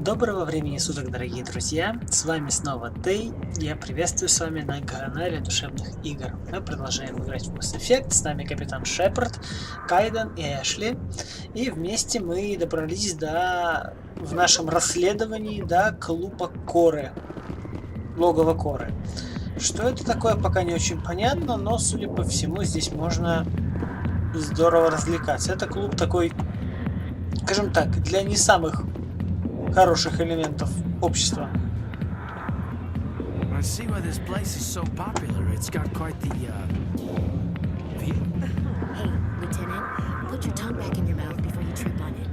Доброго времени суток, дорогие друзья! С вами снова Тей. Я приветствую с вами на канале душевных игр. Мы продолжаем играть в Mass Effect. С нами капитан Шепард, Кайден и Эшли. И вместе мы добрались в нашем расследовании до клуба Коры. Логова Коры. Что это такое, пока не очень понятно, но, судя по всему, здесь можно здорово развлекаться. Это клуб такой, скажем так, для не самых хороших элементов общества. I see why this place is so popular. It's got quite the view. Hey, Lieutenant, put your tongue back in your mouth before you trip on it.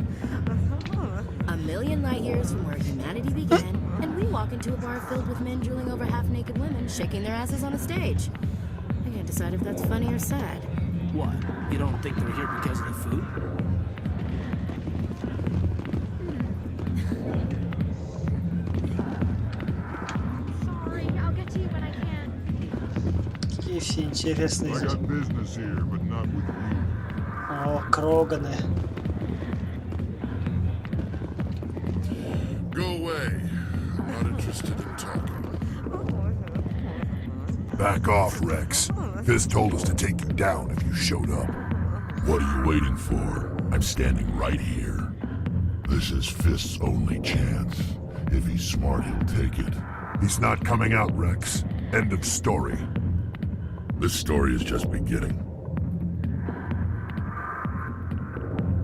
A million light years from where humanity began, and we walk into a bar filled with men drooling over half-naked women shaking their asses on a stage. I can't decide if that's funny or sad. What? You don't think they're here because of the food? Какие все интересные здесь. О, Кроганы. Go away. I'm not interested in talking. Back off, Rex. Fist told us to take you down if you showed up. What are you waiting for? I'm standing right here. This is Fist's only chance. If he's smart, he'll take it. He's not coming out, Rex. End of story. This story is just beginning.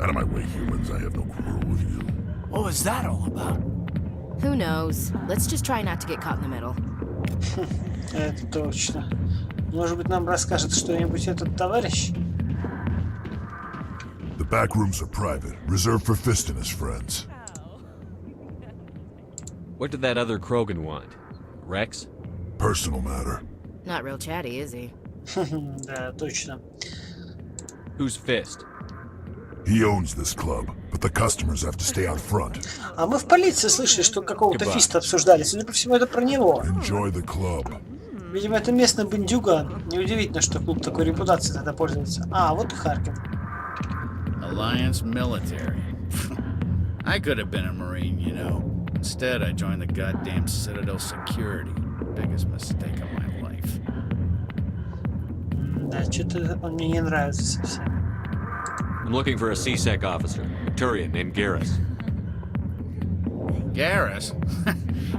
Out of my way, humans. I have no quarrel with you. What was that all about? Who knows? Let's just try not to get caught in the middle. Это точно. Может быть, нам расскажет что-нибудь этот товарищ? The back rooms are private, reserved for Fist and his friends. What did that other Krogan want? Rex? Personal matter. Not real chatty, is he? Да, точно. Who's Fist? He owns this club, but the customers have to stay out front. А мы в полиции слышали, что какого-то фиста обсуждали. Судя по всему, это про него. Enjoy the club. Видимо, это местный бандюган. Неудивительно, что клуб такой репутацией тогда пользуется. А, вот и Харкин. Alliance military. I could have been a Marine, you know. Instead, I joined the goddamn Citadel security. Biggest mistake of my life. Да, что-то он мне не нравится совсем. I'm looking for a C-Sec officer, a Turian named Garrus. Garrus?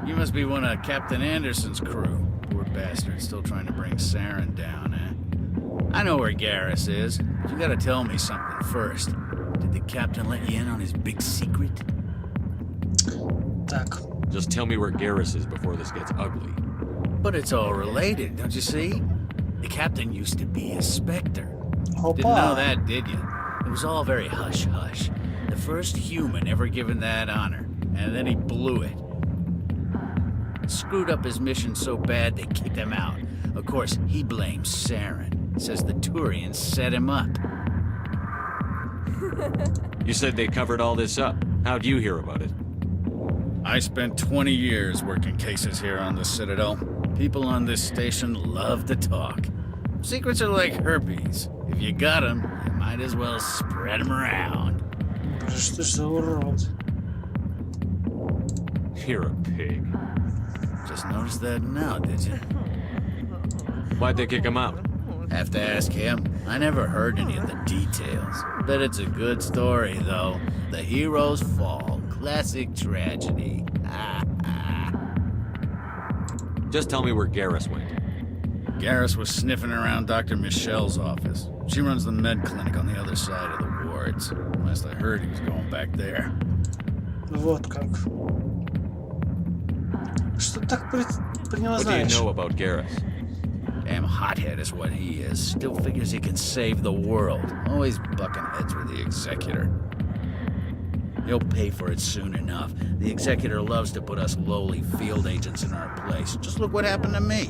You must be one of Captain Anderson's crew. Poor bastard, still trying to bring Saren down, eh? I know where Garrus is, but you gotta tell me something first. Did the captain let you in on his big secret? Так. Just tell me where Garrus is before this gets ugly. But it's all related, don't you see? The captain used to be a SPECTR. Опа. Didn't know that, did you? It was all very hush-hush. The first human ever given that honor, and then he blew it. Screwed up his mission so bad they kicked him out. Of course, he blames Saren. Says the Turians set him up. You said they covered all this up. How'd you hear about it? I spent 20 years working cases here on the Citadel. People on this station love to talk. Secrets are like herpes. If you got them, you might as well spread them around. Что ж за урод? You're a pig. Just noticed that now, did you? Why'd they kick him out? Have to ask him. I never heard any of the details. Bet it's a good story, though. The heroes fall. Classic tragedy. Just tell me where Garrus went. Garrus was sniffing around Dr. Michelle's office. She runs the med clinic on the other side of the wards. Last I heard, he was going back there. Вот как. Что так про него What do you знаешь? know about Garrus? Damn hothead is what he is. Still figures he can save the world. Always bucking heads with the Executor. He'll pay for it soon enough. The Executor loves to put us lowly field agents in our place. Just look what happened to me.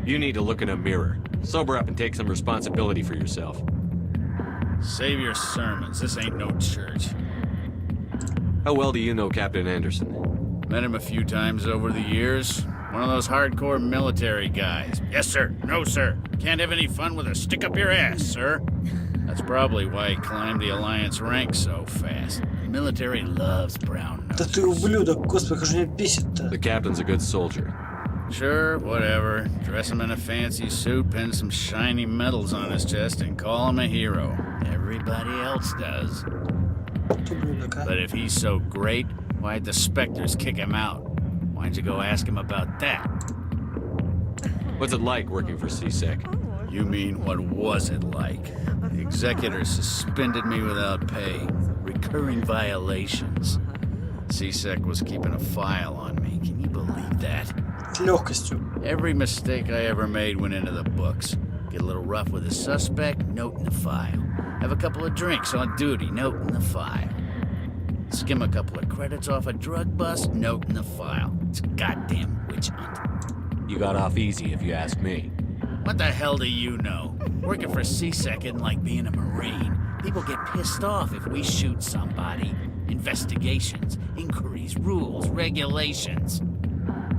You need to look in a mirror. Sober up and take some responsibility for yourself. Save your sermons. This ain't no church. How well do you know Captain Anderson? Met him a few times over the years. One of those hardcore military guys. Yes, sir. No, sir. Can't have any fun with a stick up your ass, sir. That's probably why he climbed the Alliance ranks so fast. Military loves brown Да noses. ты ублюдок, господи, как же меня бесит-то. The captain's a good soldier. Sure, whatever. Dress him in a fancy suit, pin some shiny medals on his chest, and call him a hero. Everybody else does. Ублюдок, а. But if he's so great, why'd the Spectres kick him out? Why'd you go ask him about that? What's it like working for CSEC? You mean, what was it like? The executor suspended me without pay. Recurring violations. CSEC was keeping a file on me. Can you believe that? С легкостью. Every mistake I ever made went into the books. Get a little rough with a suspect, note in the file. Have a couple of drinks on duty, note in the file. Skim a couple of credits off a drug bust, note in the file. It's a goddamn witch hunt. You got off easy, if you ask me. What the hell do you know? Working for CSEC isn't like being a Marine. People get pissed off if we shoot somebody. Investigations, inquiries, rules, regulations.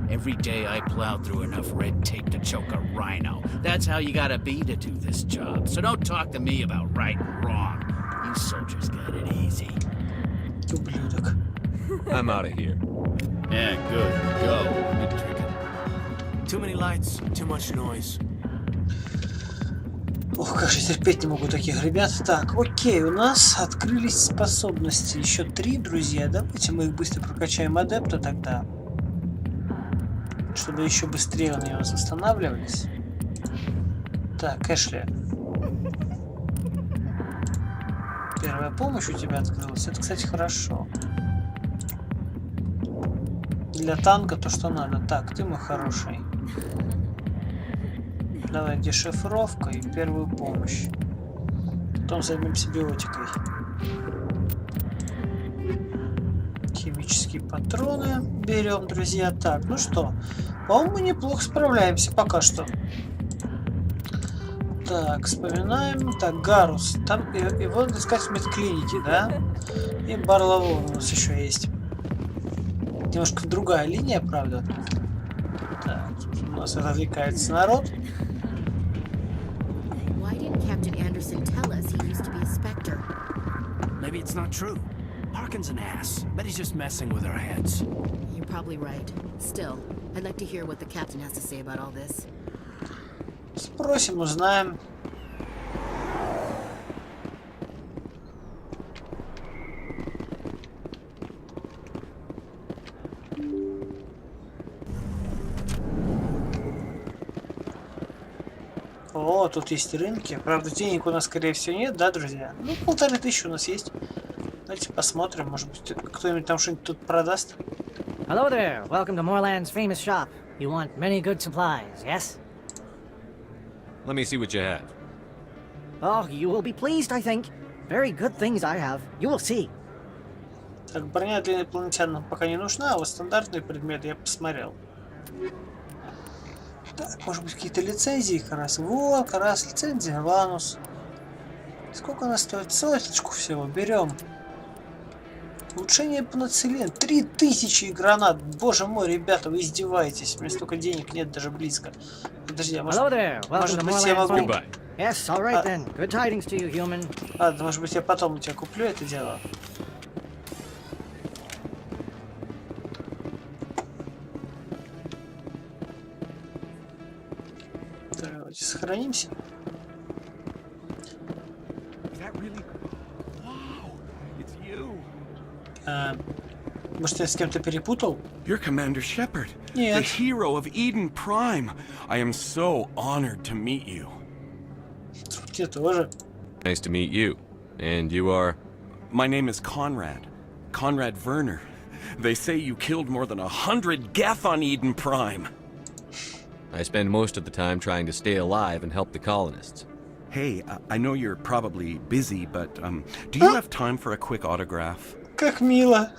Every day I plowed through enough red tape to choke a rhino. That's how you gotta be to do this job. So don't talk to me about right and wrong. You soldiers got it easy. Ублюдок. I'm out of here. Yeah, good. Go. Too many lights, too much noise. Ох, как же терпеть не могу таких ребят. Так, окей, у нас открылись способности. Еще 3, друзья. Давайте мы их быстро прокачаем адепта тогда. Чтобы еще быстрее на него восстанавливались. Так, Эшли. Первая помощь у тебя открылась. Это, кстати, хорошо. Для танка то, что надо. Так, ты мой хороший. Давай дешифровка и первую помощь. Потом займемся биотикой. Химические патроны берем, друзья. Так, ну что, по-моему, мы неплохо справляемся пока что. Так, вспоминаем. Так, Гарус. Там его надо искать в медклинике, да? И Барловон у нас еще есть. Немножко другая линия, правда. Так, тут у нас развлекается народ. Why didn't Captain Anderson tell us he used to be a Spectre? Maybe it's not true. Harkin's an ass. Bet he's just messing with our heads. You're probably right. Still, I'd like to hear what the captain has to say about all this. Спросим, узнаем. О, тут есть рынки. Правда, денег у нас, скорее всего, нет, да, друзья? Ну, 1500 у нас есть. Давайте посмотрим, может быть, кто-нибудь там что-нибудь тут продаст. Hello there. Welcome to Moorland's famous shop. You want many good supplies, yes? Let me see what you have. Oh, you will be pleased, I think. Very good things I have. You will see. Так, броня для инопланетян нам пока не нужна, а вот стандартные предметы я посмотрел. Так, может быть, какие-то лицензии как раз. Вот, как раз лицензия, Ванус. Сколько она стоит? Соточку всего. Берем. Улучшение пенициллин. 3000 гранат. Боже мой, ребята, вы издеваетесь. У меня столько денег нет даже близко. Подожди, а Hello there. Welcome может to быть, я Moorland's. могу... Goodbye. Yes, all right then. Good tidings to you, human. Ладно, может быть, я потом у тебя куплю это дело. Давайте сохранимся. Может, я с кем-то перепутал? You're Commander Shepard, Нет. the hero of Eden Prime. I am so honored to meet you. Тебе тоже. Nice to meet you. And you are? My name is Conrad. Conrad Werner. They say you killed more than 100 Geth on Eden Prime. I spend most of the time trying to stay alive and help the colonists. Hey, I know you're probably busy, but do you have time for a quick autograph? Как мило.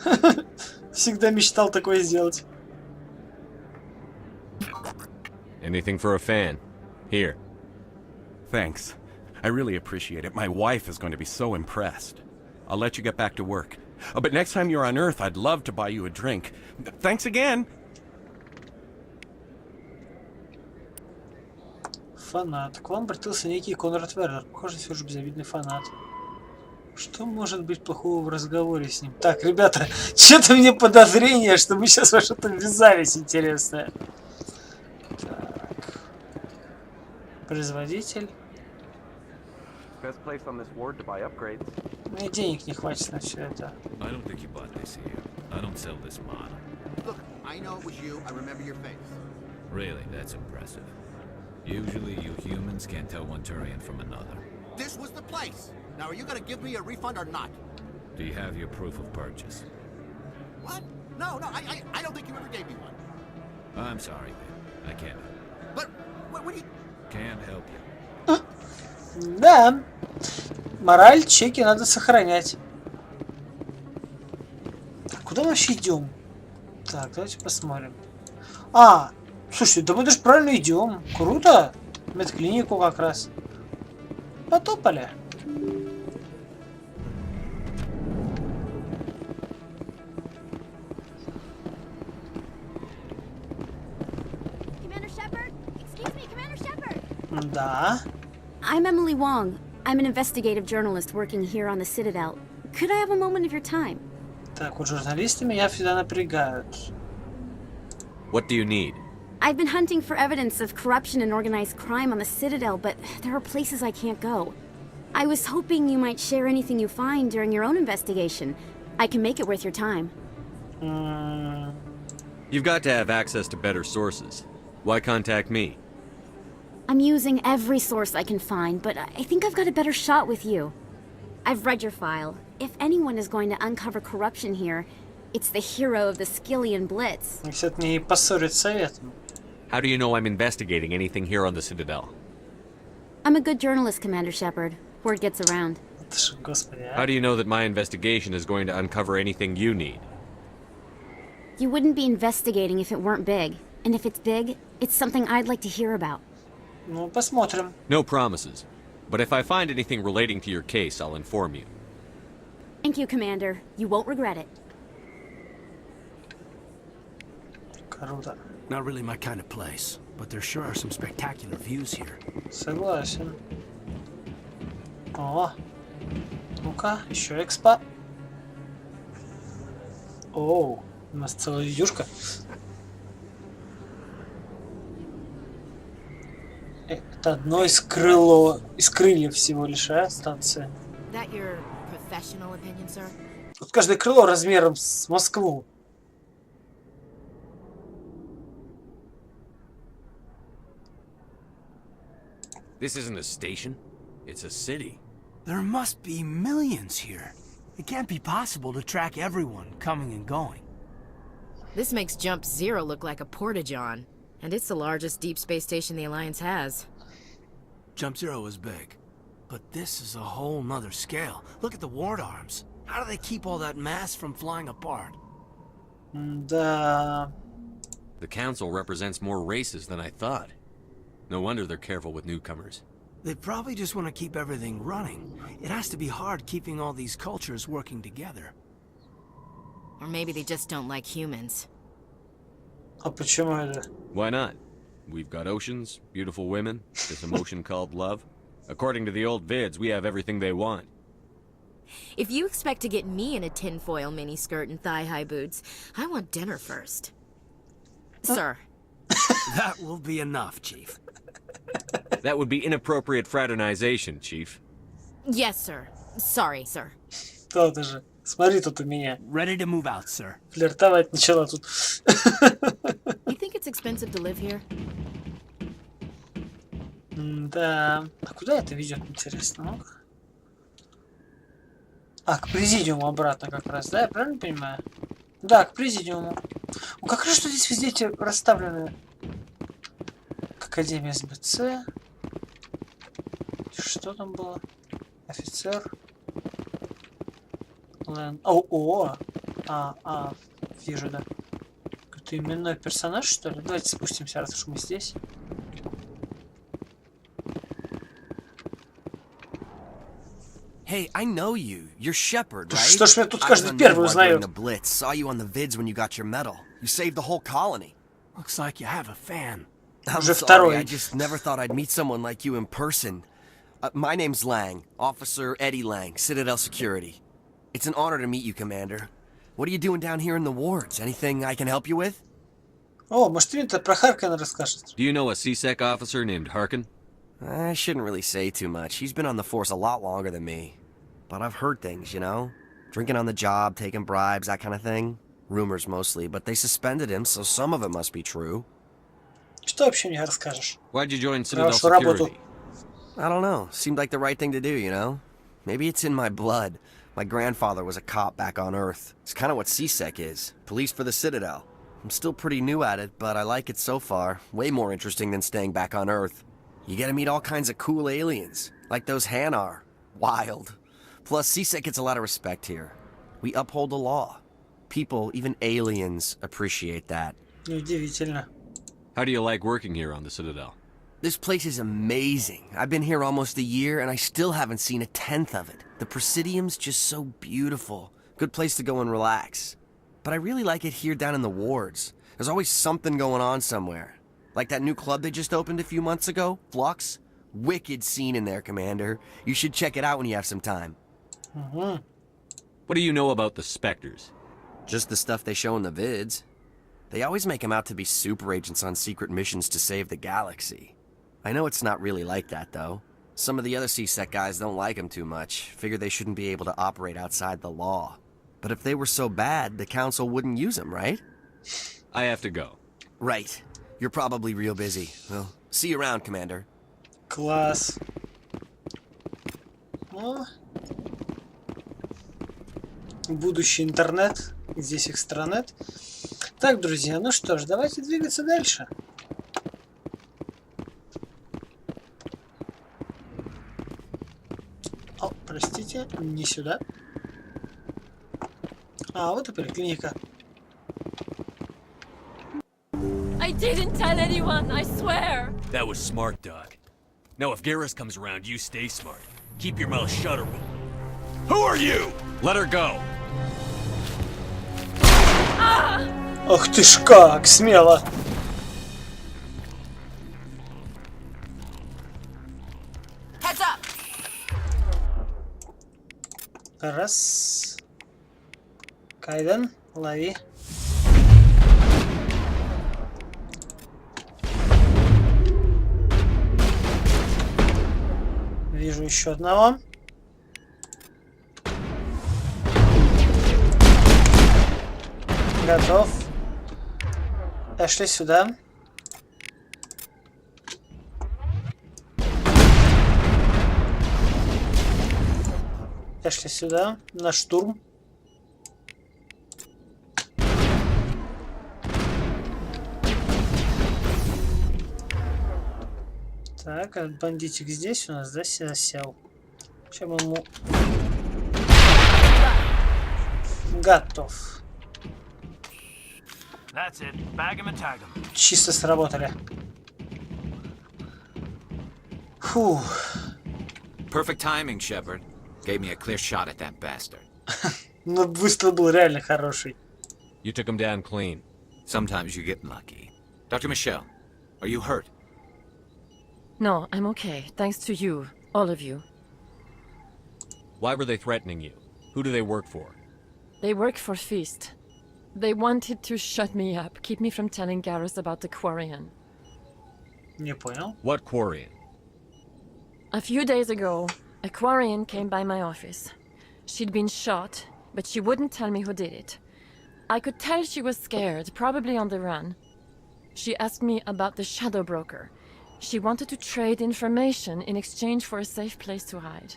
Всегда мечтал такое сделать. Anything for a fan. Here. Thanks. I really appreciate it. My wife is going to be so impressed. I'll let you get back to work. But next time you're on Earth, I'd love to buy you a drink. Thanks again. Фанат. К вам обратился некий Конрад Вернер. Похоже, все же безобидный фанат. Что может быть плохого в разговоре с ним? Так, ребята, что-то мне подозрение, что мы сейчас во что-то ввязались интересное. Так. Производитель. Мне денег не хватит на все это. Look, I know it was you. I remember your face. Really, that's impressive. Usually you humans can't tell one Turian from another. This was the place. Now, are you gonna give me a refund or not? Do you have your proof of purchase? What? No, I don't think you ever gave me one. I'm sorry, man. I can't. But what do you? Can't help you. Да. Мораль, чеки надо сохранять. Так, куда мы вообще идем? Так, давайте посмотрим. А, слушайте, да мы даже правильно идем. Круто. Медклинику как раз. Потопали. Да. I'm Emily Wong. I'm an investigative journalist working here on the Citadel. Could I have a moment of your time? Так, вот журналисты меня всегда напрягают. What do you need? I've been hunting for evidence of corruption and organized crime on the Citadel, but there are places I can't go. I was hoping you might share anything you find during your own investigation. I can make it worth your time. You've got to have access to better sources. Why contact me? I'm using every source I can find, but I think I've got a better shot with you. I've read your file. If anyone is going to uncover corruption here, it's the hero of the Skillian Blitz. Кстати, не поссорить советом. How do you know I'm investigating anything here on the Citadel? I'm a good journalist, Commander Shepard. Word gets around. Господи, а? How do you know that my investigation is going to uncover anything you need? You wouldn't be investigating if it weren't big. And if it's big, it's something I'd like to hear about. Ну, посмотрим. No promises. But if I find anything relating to your case, I'll inform you. Thank you, Commander. You won't regret it. Круто. Not really my kind of place, but there sure are some spectacular views here. Согласен. О, ну-ка, еще экспа. Оу, у нас целая видюшка. Это одно из крыльев всего лишь, а, станция. That your professional opinion, sir? Тут каждое крыло размером с Москву. This isn't a station. It's a city. There must be millions here. It can't be possible to track everyone coming and going. This makes Jump Zero look like a porta-john. And it's the largest deep space station the Alliance has. Jump Zero is big. But this is a whole nother scale. Look at the ward arms. How do they keep all that mass from flying apart? Да. The council represents more races than I thought. No wonder they're careful with newcomers. They probably just want to keep everything running. It has to be hard keeping all these cultures working together. Or maybe they just don't like humans. А почему это? Why not? We've got oceans, beautiful women, this emotion called love. According to the old vids, we have everything they want. If you expect to get me in a tinfoil miniskirt and thigh-high boots, I want dinner first. Sir. That will be enough, Chief. That would be inappropriate fraternization, Chief. Yes, sir. Sorry, sir. То-то же. Смотри тут у меня. Ready to move out, sir. Флиртовать начала тут. You think it's expensive to live here? Да. А куда это ведет, интересно? Ну-ка. А, к президиуму обратно как раз, да? Я правильно понимаю? Да, к президиуму. Ну, как раз что здесь везде эти расставлены. Академия СБЦ. Что там было? Офицер. О! Вижу, да. Какой-то именной персонаж, что ли? Давайте спустимся, раз уж мы здесь. Hey, I know you. You're Shepard, right? Что ж меня тут каждый первый узнает? The Blitz. Saw you on the vids when you got your medal. You saved the whole colony. Looks like you have a fan. I'm Уже sorry, второй. I just never thought I'd meet someone like you in person. My name's Lang, Officer Eddie Lang, Citadel Security. It's an honor to meet you, Commander. What are you doing down here in the wards? Anything I can help you with? О, может, ты про Харкина расскажет? Do you know a CSEC officer named Harkin? I shouldn't really say too much. He's been on the force a lot longer than me. But I've heard things, you know? Drinking on the job, taking bribes, that kind of thing. Rumors mostly, but they suspended him, so some of it must be true. Что вообще мне расскажешь? Why'd you join Citadel Хорошую работу. Security? I don't know. Seemed like the right thing to do, you know? Maybe it's in my blood. My grandfather was a cop back on Earth. It's kind of what CSEC is. Police for the Citadel. I'm still pretty new at it, but I like it so far. Way more interesting than staying back on Earth. You get to meet all kinds of cool aliens, like those Hanar. Wild. Plus, CSEC gets a lot of respect here. We uphold the law. People, even aliens, appreciate that. Неудивительно. How do you like working here on the Citadel? This place is amazing. I've been here almost a year, and I still haven't seen a tenth of it. The Presidium's just so beautiful. Good place to go and relax. But I really like it here down in the wards. There's always something going on somewhere. Like that new club they just opened a few months ago, Flux. Wicked scene in there, Commander. You should check it out when you have some time. Угу. What do you know about the Spectres? Just the stuff they show in the vids. They always make them out to be super agents on secret missions to save the galaxy. I know it's not really like that, though. Some of the other CSEC guys don't like them too much, figure they shouldn't be able to operate outside the law. But if they were so bad, the Council wouldn't use them, right? I have to go. Right. You're probably real busy. Well, see you around, Commander. Класс. О. Будущий интернет. Здесь экстранет. Так, друзья, ну что ж, давайте двигаться дальше. О, простите, не сюда. А, вот и поликлиника. I didn't tell anyone, I swear. That was smart, Doc. Now if Garrus comes around, you stay smart. Keep your mouth shut or we'll... Who are you? Let her go! Ах ты ж как, смело. Heads up. Раз. Кайден, лови. Вижу еще одного. Готов. Пошли сюда. Пошли сюда, на штурм. Так, а бандитик здесь у нас, да, засел. Чем ему... Готов. That's it. Bag 'em and tag 'em. Чисто сработали. Фух. Perfect timing, Shepard. Gave me a clear shot at that bastard. Ну, выстрел был реально хороший. You took him down clean. Sometimes you get lucky. Dr. Michelle, are you hurt? No, I'm okay, thanks to you, all of you. Why were they threatening you? Who do they work for? They work for Feast. They wanted to shut me up, keep me from telling Garrus about the Quarian. Не понял. What Quarian? A few days ago, a Quarian came by my office. She'd been shot, but she wouldn't tell me who did it. I could tell she was scared, probably on the run. She asked me about the Shadow Broker. She wanted to trade information in exchange for a safe place to hide.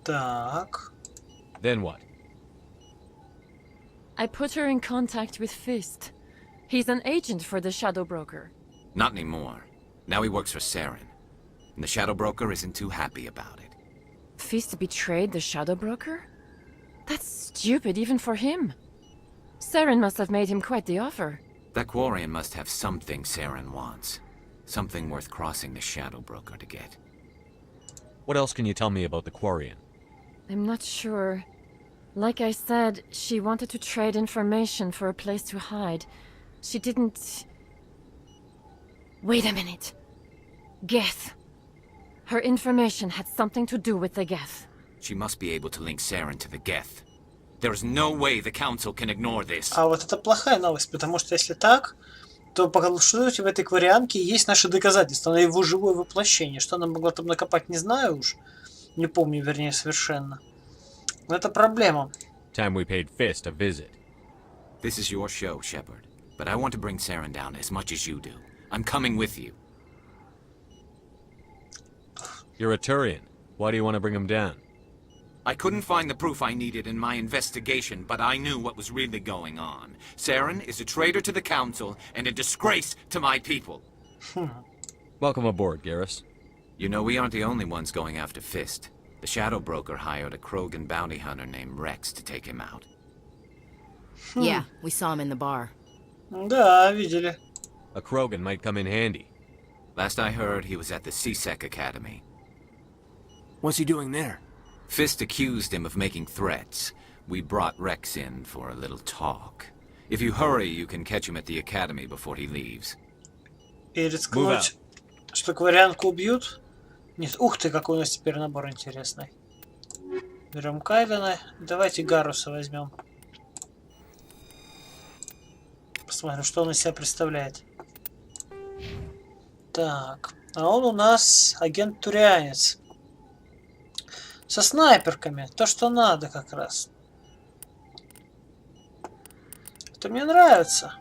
Так. Then what? I put her in contact with Fist. He's an agent for the Shadow Broker. Not anymore. Now he works for Saren. And the Shadow Broker isn't too happy about it. Fist betrayed the Shadow Broker? That's stupid even for him. Saren must have made him quite the offer. That Quarian must have something Saren wants. Something worth crossing the Shadow Broker to get. What else can you tell me about the Quarian? I'm not sure. Like I said, she wanted to trade information for a place to hide. She didn't... Wait a minute. Geth. Her information had something to do with the Geth. She must be able to link Saren to the Geth. There is no way the Council can ignore this. А вот это плохая новость, потому что если так, то по сути в этой кварианке есть наши доказательства на его живое воплощение. Что она могла там накопать, не знаю уж. Не помню, вернее, совершенно. Но это проблема. Time we paid Fist a visit. This is your show, Shepard. But I want to bring Saren down as much as you do. I'm coming with you. You're a Turian. Why do you want to bring him down? I couldn't find the proof I needed in my investigation, but I knew what was really going on. Saren is a traitor to the Council and a disgrace to my people. Welcome aboard, Garrus. You know, we aren't the only ones going after Fist. The Shadow Broker hired a Krogan bounty hunter named Rex to take him out. Yeah, we saw him in the bar. Да, видели. A Krogan might come in handy. Last I heard, he was at the CSEC Academy. What's he doing there? Fist accused him of making threats. We brought Rex in for a little talk. If you hurry, you can catch him at the Academy before he leaves. И рискнуть, что кварианку убьют? Нет, ух ты, какой у нас теперь набор интересный. Берем Кайдена. Давайте Гаруса возьмем. Посмотрим, что он из себя представляет. Так, а он у нас агент-турианец. Со снайперками. То, что надо как раз. Это мне нравится.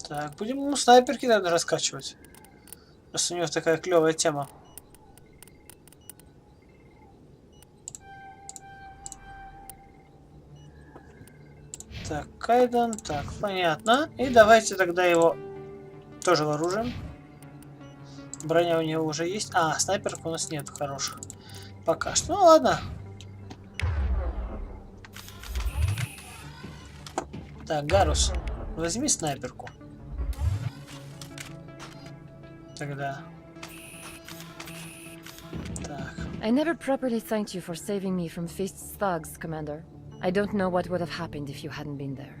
Так, будем ему снайперки, наверное, раскачивать. Раз у него такая клевая тема. Так, Кайден, так, понятно. И давайте тогда его тоже вооружим. Броня у него уже есть. А, снайперок у нас нет хороших. Пока что. Ну ладно. Так, Гарус, возьми снайперку. Тогда. Так. I never properly thanked you for saving me from Fist's thugs, Commander. I don't know what would have happened if you hadn't been there.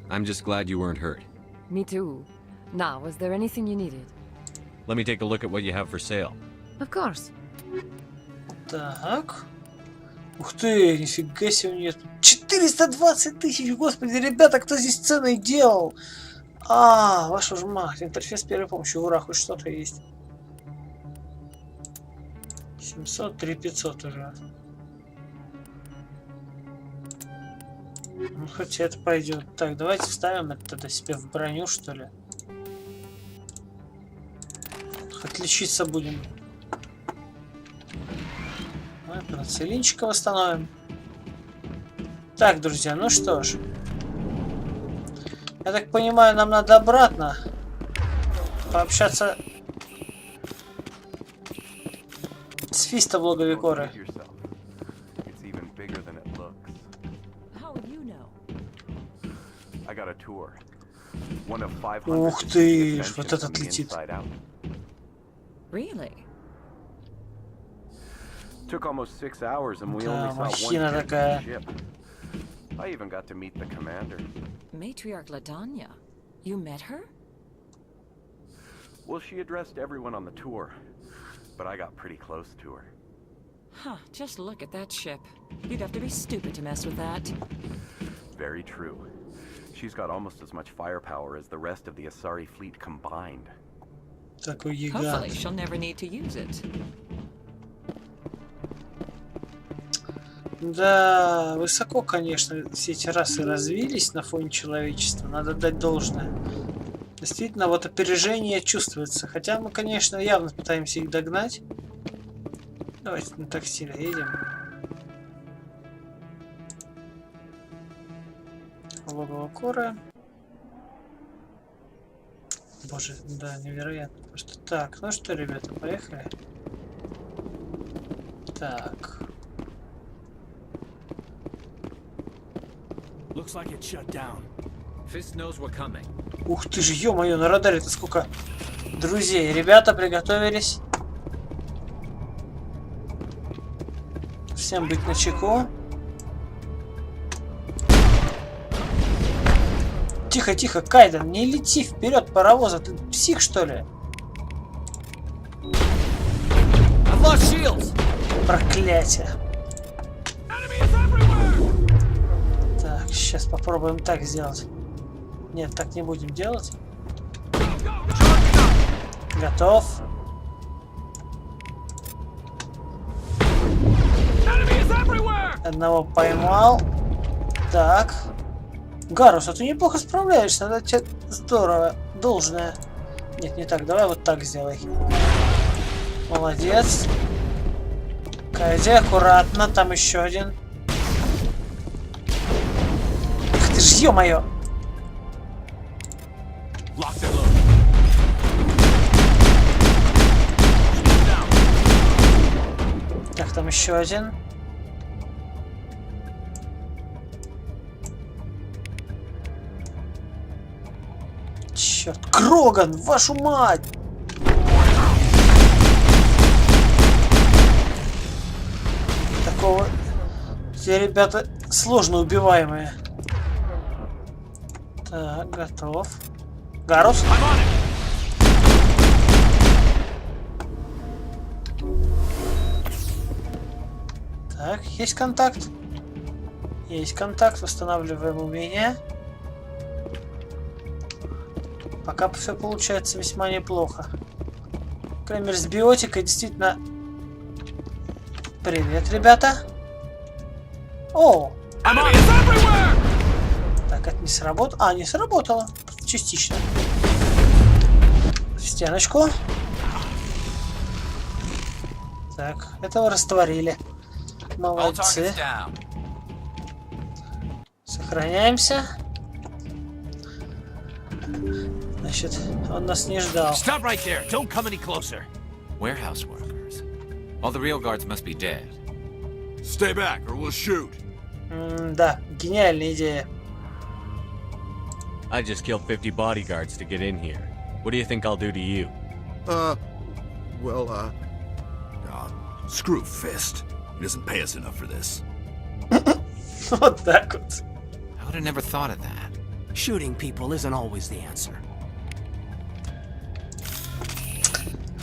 I'm just glad you weren't hurt. Me too. Now, was there anything you needed? Let me take a look at what you have for sale. Of course. Так. Ух ты, нифига себе у нее. 420 тысяч, господи, ребята, кто здесь цены делал? А, вашу ж мать, интерфейс первой помощи, ура, хоть что-то есть. 700, 3500 уже. Ну, хотя это пойдет. Так, давайте вставим это тогда себе в броню, что ли. Хоть лечиться будем. Целинчика восстановим. Так, друзья, ну что ж. Я так понимаю, нам надо обратно пообщаться с Фистом в логове Коры. Ух ты, вот этот летит. Really? Took almost 6 hours and we only saw махина one такая. ship. I even got to meet the commander. Matriarch Ladanya. You met her? Well, she addressed everyone on the tour, but I got pretty close to her. Huh, just look at that ship. You'd have to be stupid to mess with that. Very true. She's got almost as much firepower as the rest of the Asari fleet combined. Такой гигант. Hopefully she'll never need to use it. Да, высоко, конечно, все эти расы развились на фоне человечества. Надо дать должное. Действительно, вот опережение чувствуется. Хотя мы, конечно, явно пытаемся их догнать. Давайте на такси едем. Логово Коры. Боже, да, невероятно. Просто так, ну что, ребята, поехали. Так. Looks like it's shut down. Fist knows we're coming. Ух ты же, ё-моё, на радаре-то сколько друзей. Ребята, приготовились. Всем быть начеку. Тихо, тихо, Кайден, не лети вперед паровоза, ты псих, что ли? Проклятие. Так, сейчас попробуем так сделать. Нет, так не будем делать. Готов. Одного поймал. Так. Гарус, а ты неплохо справляешься, надо тебе здорово, должное. Нет, не так, давай вот так сделай. Молодец. Кайди, аккуратно, там еще один. Ах ты ж, ё-моё! Так, там еще один. Черт, Кроган, вашу мать! Такого... Те ребята сложно убиваемые. Так, готов. Гарус? Так, есть контакт. Есть контакт, восстанавливаем умение. Пока все получается весьма неплохо. По крайней мере, с биотикой действительно... Привет, ребята. О! Так, это не сработало. А, не сработало. Частично. В стеночку. Так, этого растворили. Молодцы. Сохраняемся. Значит, он нас не ждал. Stop right there. Don't come any closer. Warehouse workers. All the real guards must be dead. Stay back or we'll shoot. Да, гениальная идея. I just killed 50 bodyguards to get in here. What do you think I'll do to you? Screw Fist. He doesn't pay us enough for this. Вот так вот. I would have never thought of that. Shooting people isn't always the answer.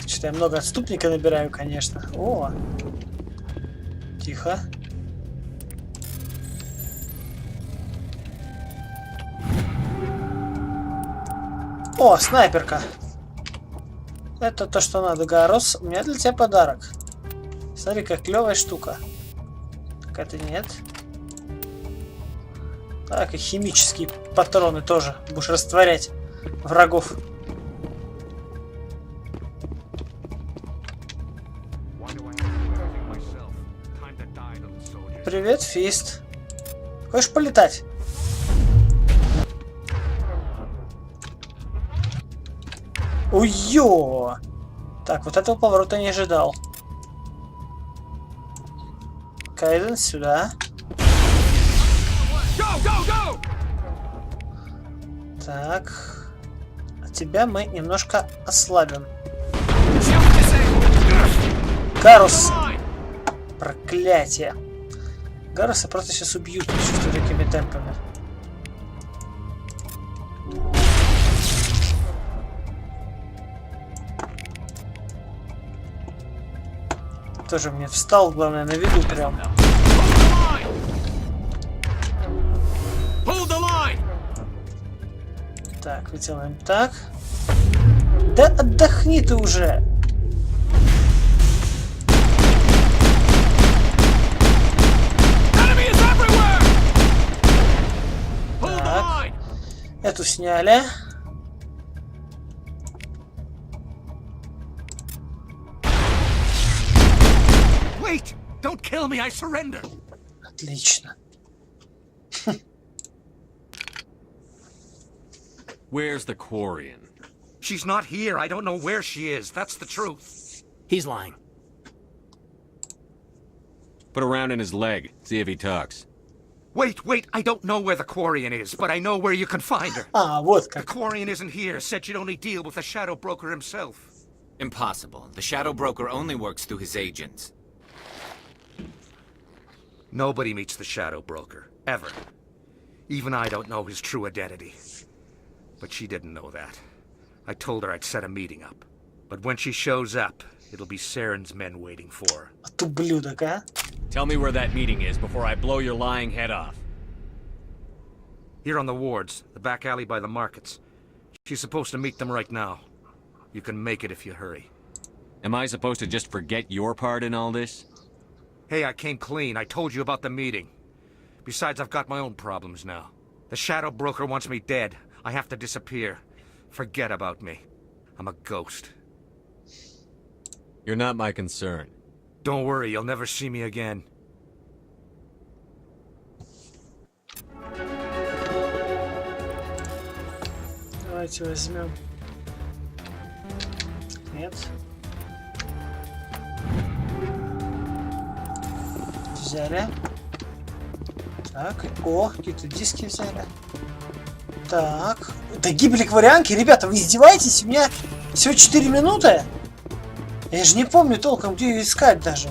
Что-то я много отступника набираю, конечно. О! Тихо. О, снайперка. Это то, что надо, Гарус. У меня для тебя подарок. Смотри, как клевая штука. Так, это нет. Так, и химические патроны тоже. Будешь растворять врагов. Привет, Фист. Хочешь полетать? Ой-ё! Так, вот этого поворота не ожидал. Кайден, сюда. Так. А тебя мы немножко ослабим. Гарус! Проклятие. Гаруса просто сейчас убьют, чувствую, такими темпами. Тоже мне встал, главное, на виду прям. Так, делаем так. Да отдохни ты уже! Так. Эту сняли. Wait! Don't kill me, I surrender! Отлично. Where's the Quarian? She's not here. I don't know where she is. That's the truth. He's lying. Put a round in his leg. See if he talks. Wait. I don't know where the Quarian is, but I know where you can find her. А, вот как. The Quarian isn't here. Said she'd only deal with the Shadow Broker himself. Impossible. The Shadow Broker only works through his agents. Nobody meets the Shadow Broker. Ever. Even I don't know his true identity. But she didn't know that. I told her I'd set a meeting up. But when she shows up, it'll be Saren's men waiting for her. Вот ублюдок, а? Tell me where that meeting is before I blow your lying head off. Here on the wards, the back alley by the markets. She's supposed to meet them right now. You can make it if you hurry. Am I supposed to just forget your part in all this? Hey, I came clean. I told you about the meeting. Besides, I've got my own problems now. The Shadow Broker wants me dead. I have to disappear. Forget about me. I'm a ghost. You're not my concern. Don't worry, you'll never see me again. Давайте возьмем. Нет. Взяли. Так, о, какие-то диски взяли. Так. Это гибель акварианки? Ребята, вы издеваетесь? У меня всего 4 минуты? Я же не помню толком, где ее искать даже.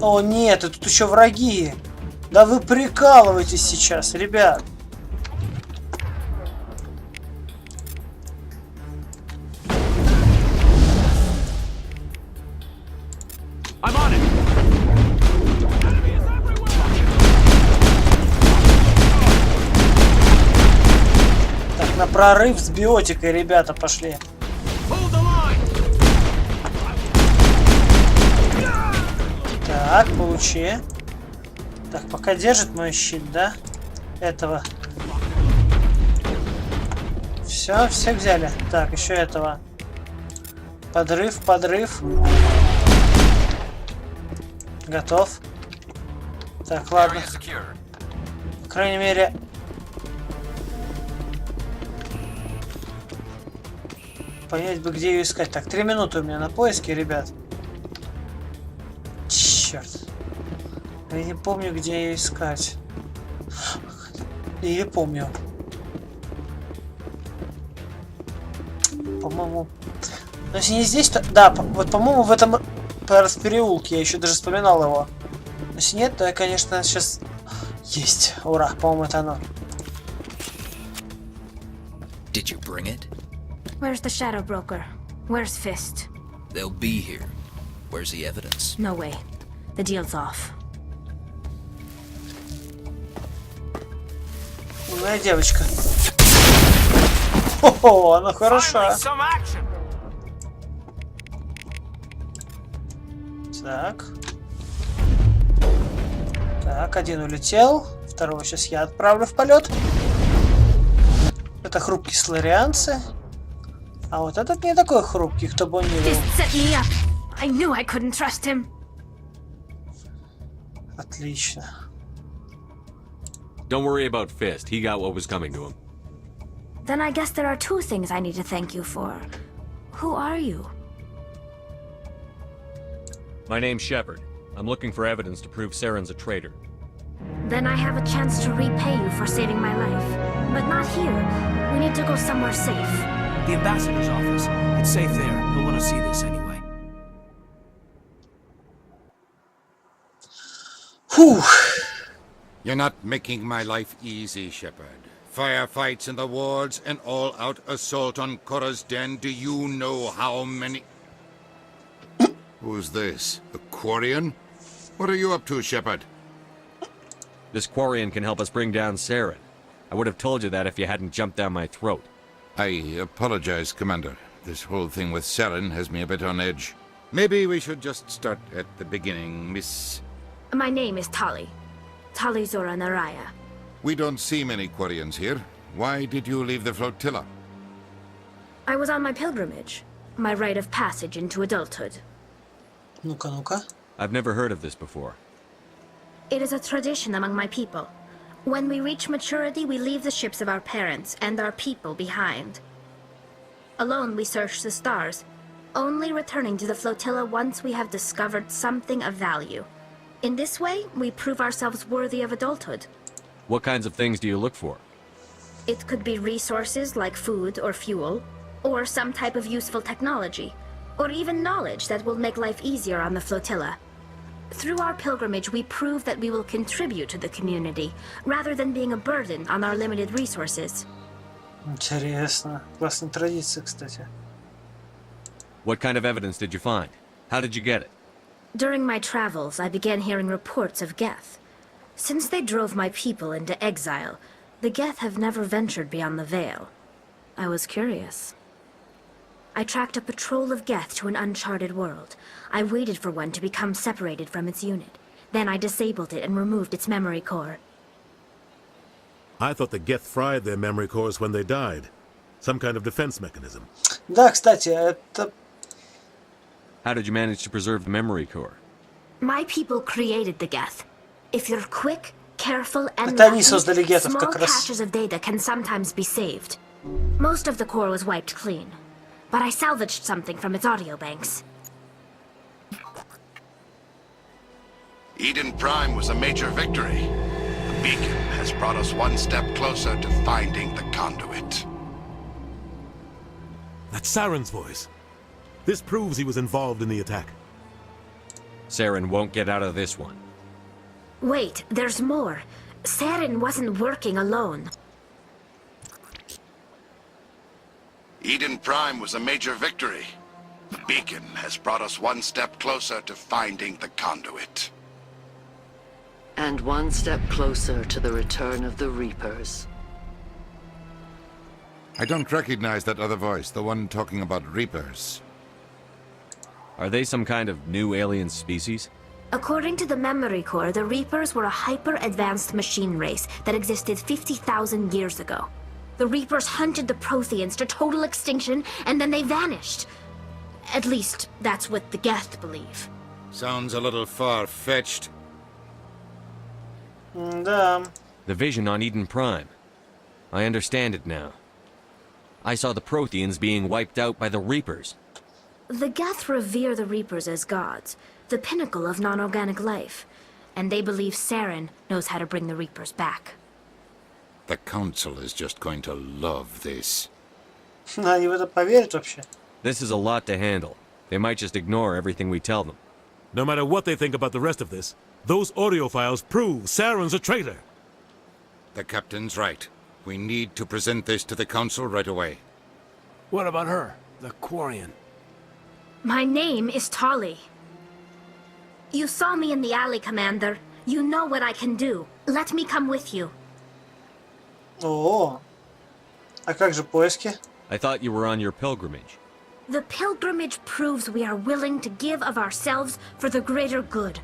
О, нет, и тут еще враги. Да вы прикалываетесь сейчас, ребят. Так, на прорыв с биотикой, ребята, пошли. Так, получи. Так, пока держит мой щит, да? Этого. Все, всех взяли. Так, еще этого. Подрыв, подрыв. Готов. Так, ладно. По крайней мере... Понять бы, где ее искать. Так, 3 минуты у меня на поиске, ребят. Черт. Я не помню, где ее искать. Или помню. По-моему... Но если не здесь, то... Да, вот, по-моему, в этом переулке. Я еще даже вспоминал его. Но если нет, то я, конечно, сейчас... Есть. Ура, по-моему, это оно. Did you bring it? Where's the Shadow Broker? Where's Fist? They'll be here. Where's the evidence? No way. The deal's off. Умная девочка. О, она хороша. Так. Так, один улетел. Второго сейчас я отправлю в полет. Это хрупкие сларианцы. А вот этот не такой хрупкий, кто бы он ни был. Отлично. Don't worry about Fist. He got what was coming to him. Then I guess there are 2 things I need to thank you for. Who are you? My name's Shepard. I'm looking for evidence to prove Saren's a traitor. Then I have a chance to repay you for saving my life. But not here. We need to go somewhere safe. The ambassador's office. It's safe there. He'll want to see this anyway. Whew. You're not making my life easy, Shepard. Firefights in the wards, an all-out assault on Korra's den. Do you know how many... Who's this? A Quarian? What are you up to, Shepard? This Quarian can help us bring down Saren. I would have told you that if you hadn't jumped down my throat. I apologize, Commander. This whole thing with Saren has me a bit on edge. Maybe we should just start at the beginning, Miss... My name is Tali. Tali Zora Naraya. We don't see many Quarians here. Why did you leave the flotilla? I was on my pilgrimage. My rite of passage into adulthood. Ну-ка, ну-ка. I've never heard of this before. It is a tradition among my people. When we reach maturity, we leave the ships of our parents and our people behind. Alone, we search the stars, only returning to the flotilla once we have discovered something of value. In this way, we prove ourselves worthy of adulthood. What kinds of things do you look for? It could be resources like food or fuel, or some type of useful technology, or even knowledge that will make life easier on the flotilla. Through our pilgrimage, we prove that we will contribute to the community, rather than being a burden on our limited resources. Интересно. Классная традиция, кстати. What kind of evidence did you find? How did you get it? During my travels, I began hearing reports of Geth. Since they drove my people into exile, the Geth have never ventured beyond the Veil. I was curious. I tracked a patrol of Geth to an uncharted world. I waited for one to become separated from its unit. Then I disabled it and removed its memory core. I thought the Geth fried their memory cores when they died. Some kind of defense mechanism. Да, кстати, это... How did you manage to preserve the memory core? My people created the Geth. If you're quick, careful, and Это они lucky, создали гетов small как раз. caches of data can sometimes be saved. Most of the core was wiped clean, but I salvaged something from its audio banks. Eden Prime was a major victory. The beacon has brought us one step closer to finding the conduit. That's Saren's voice. This proves he was involved in the attack. Saren won't get out of this one. Wait, there's more. Saren wasn't working alone. Eden Prime was a major victory. The beacon has brought us one step closer to finding the conduit. And one step closer to the return of the Reapers. I don't recognize that other voice, the one talking about Reapers. Are they some kind of new alien species? According to the memory core, the Reapers were a hyper-advanced machine race that existed 50,000 years ago. The Reapers hunted the Protheans to total extinction, and then they vanished. At least, that's what the Geth believe. Sounds a little far-fetched. Да. The vision on Eden Prime. I understand it now. I saw the Protheans being wiped out by the Reapers. The Geth revere the Reapers as gods, the pinnacle of non-organic life. And they believe Saren knows how to bring the Reapers back. The Council is just going to love this. Они в это поверят вообще? This is a lot to handle. They might just ignore everything we tell them. No matter what they think about the rest of this, those audio files prove Saren's a traitor. The Captain's right. We need to present this to the Council right away. What about her, the Quarian? My name is Tali. You saw me in the alley, Commander. You know what I can do. Let me come with you. О, а как же поиски? I thought you were on your pilgrimage. The pilgrimage proves we are willing to give of ourselves for the greater good.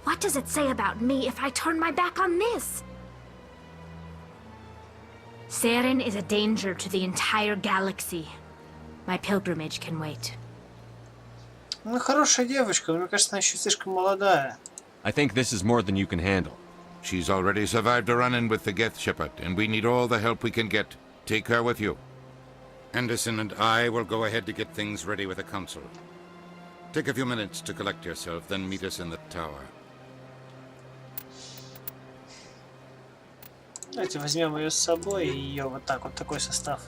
What does it say about me if I turn my back on this? Saren is a danger to the entire galaxy. My pilgrimage can wait. Ну, хорошая девочка, но мне кажется, она еще слишком молодая. I think this is more than you can handle. She's already survived a run-in with the Geth Shepherd, and we need all the help we can get. Take her with you. Anderson and I will go ahead to get things ready with the Council. Take a few minutes to collect yourself, then meet us in the tower. Давайте возьмем ее с собой и ее вот так вот, такой состав.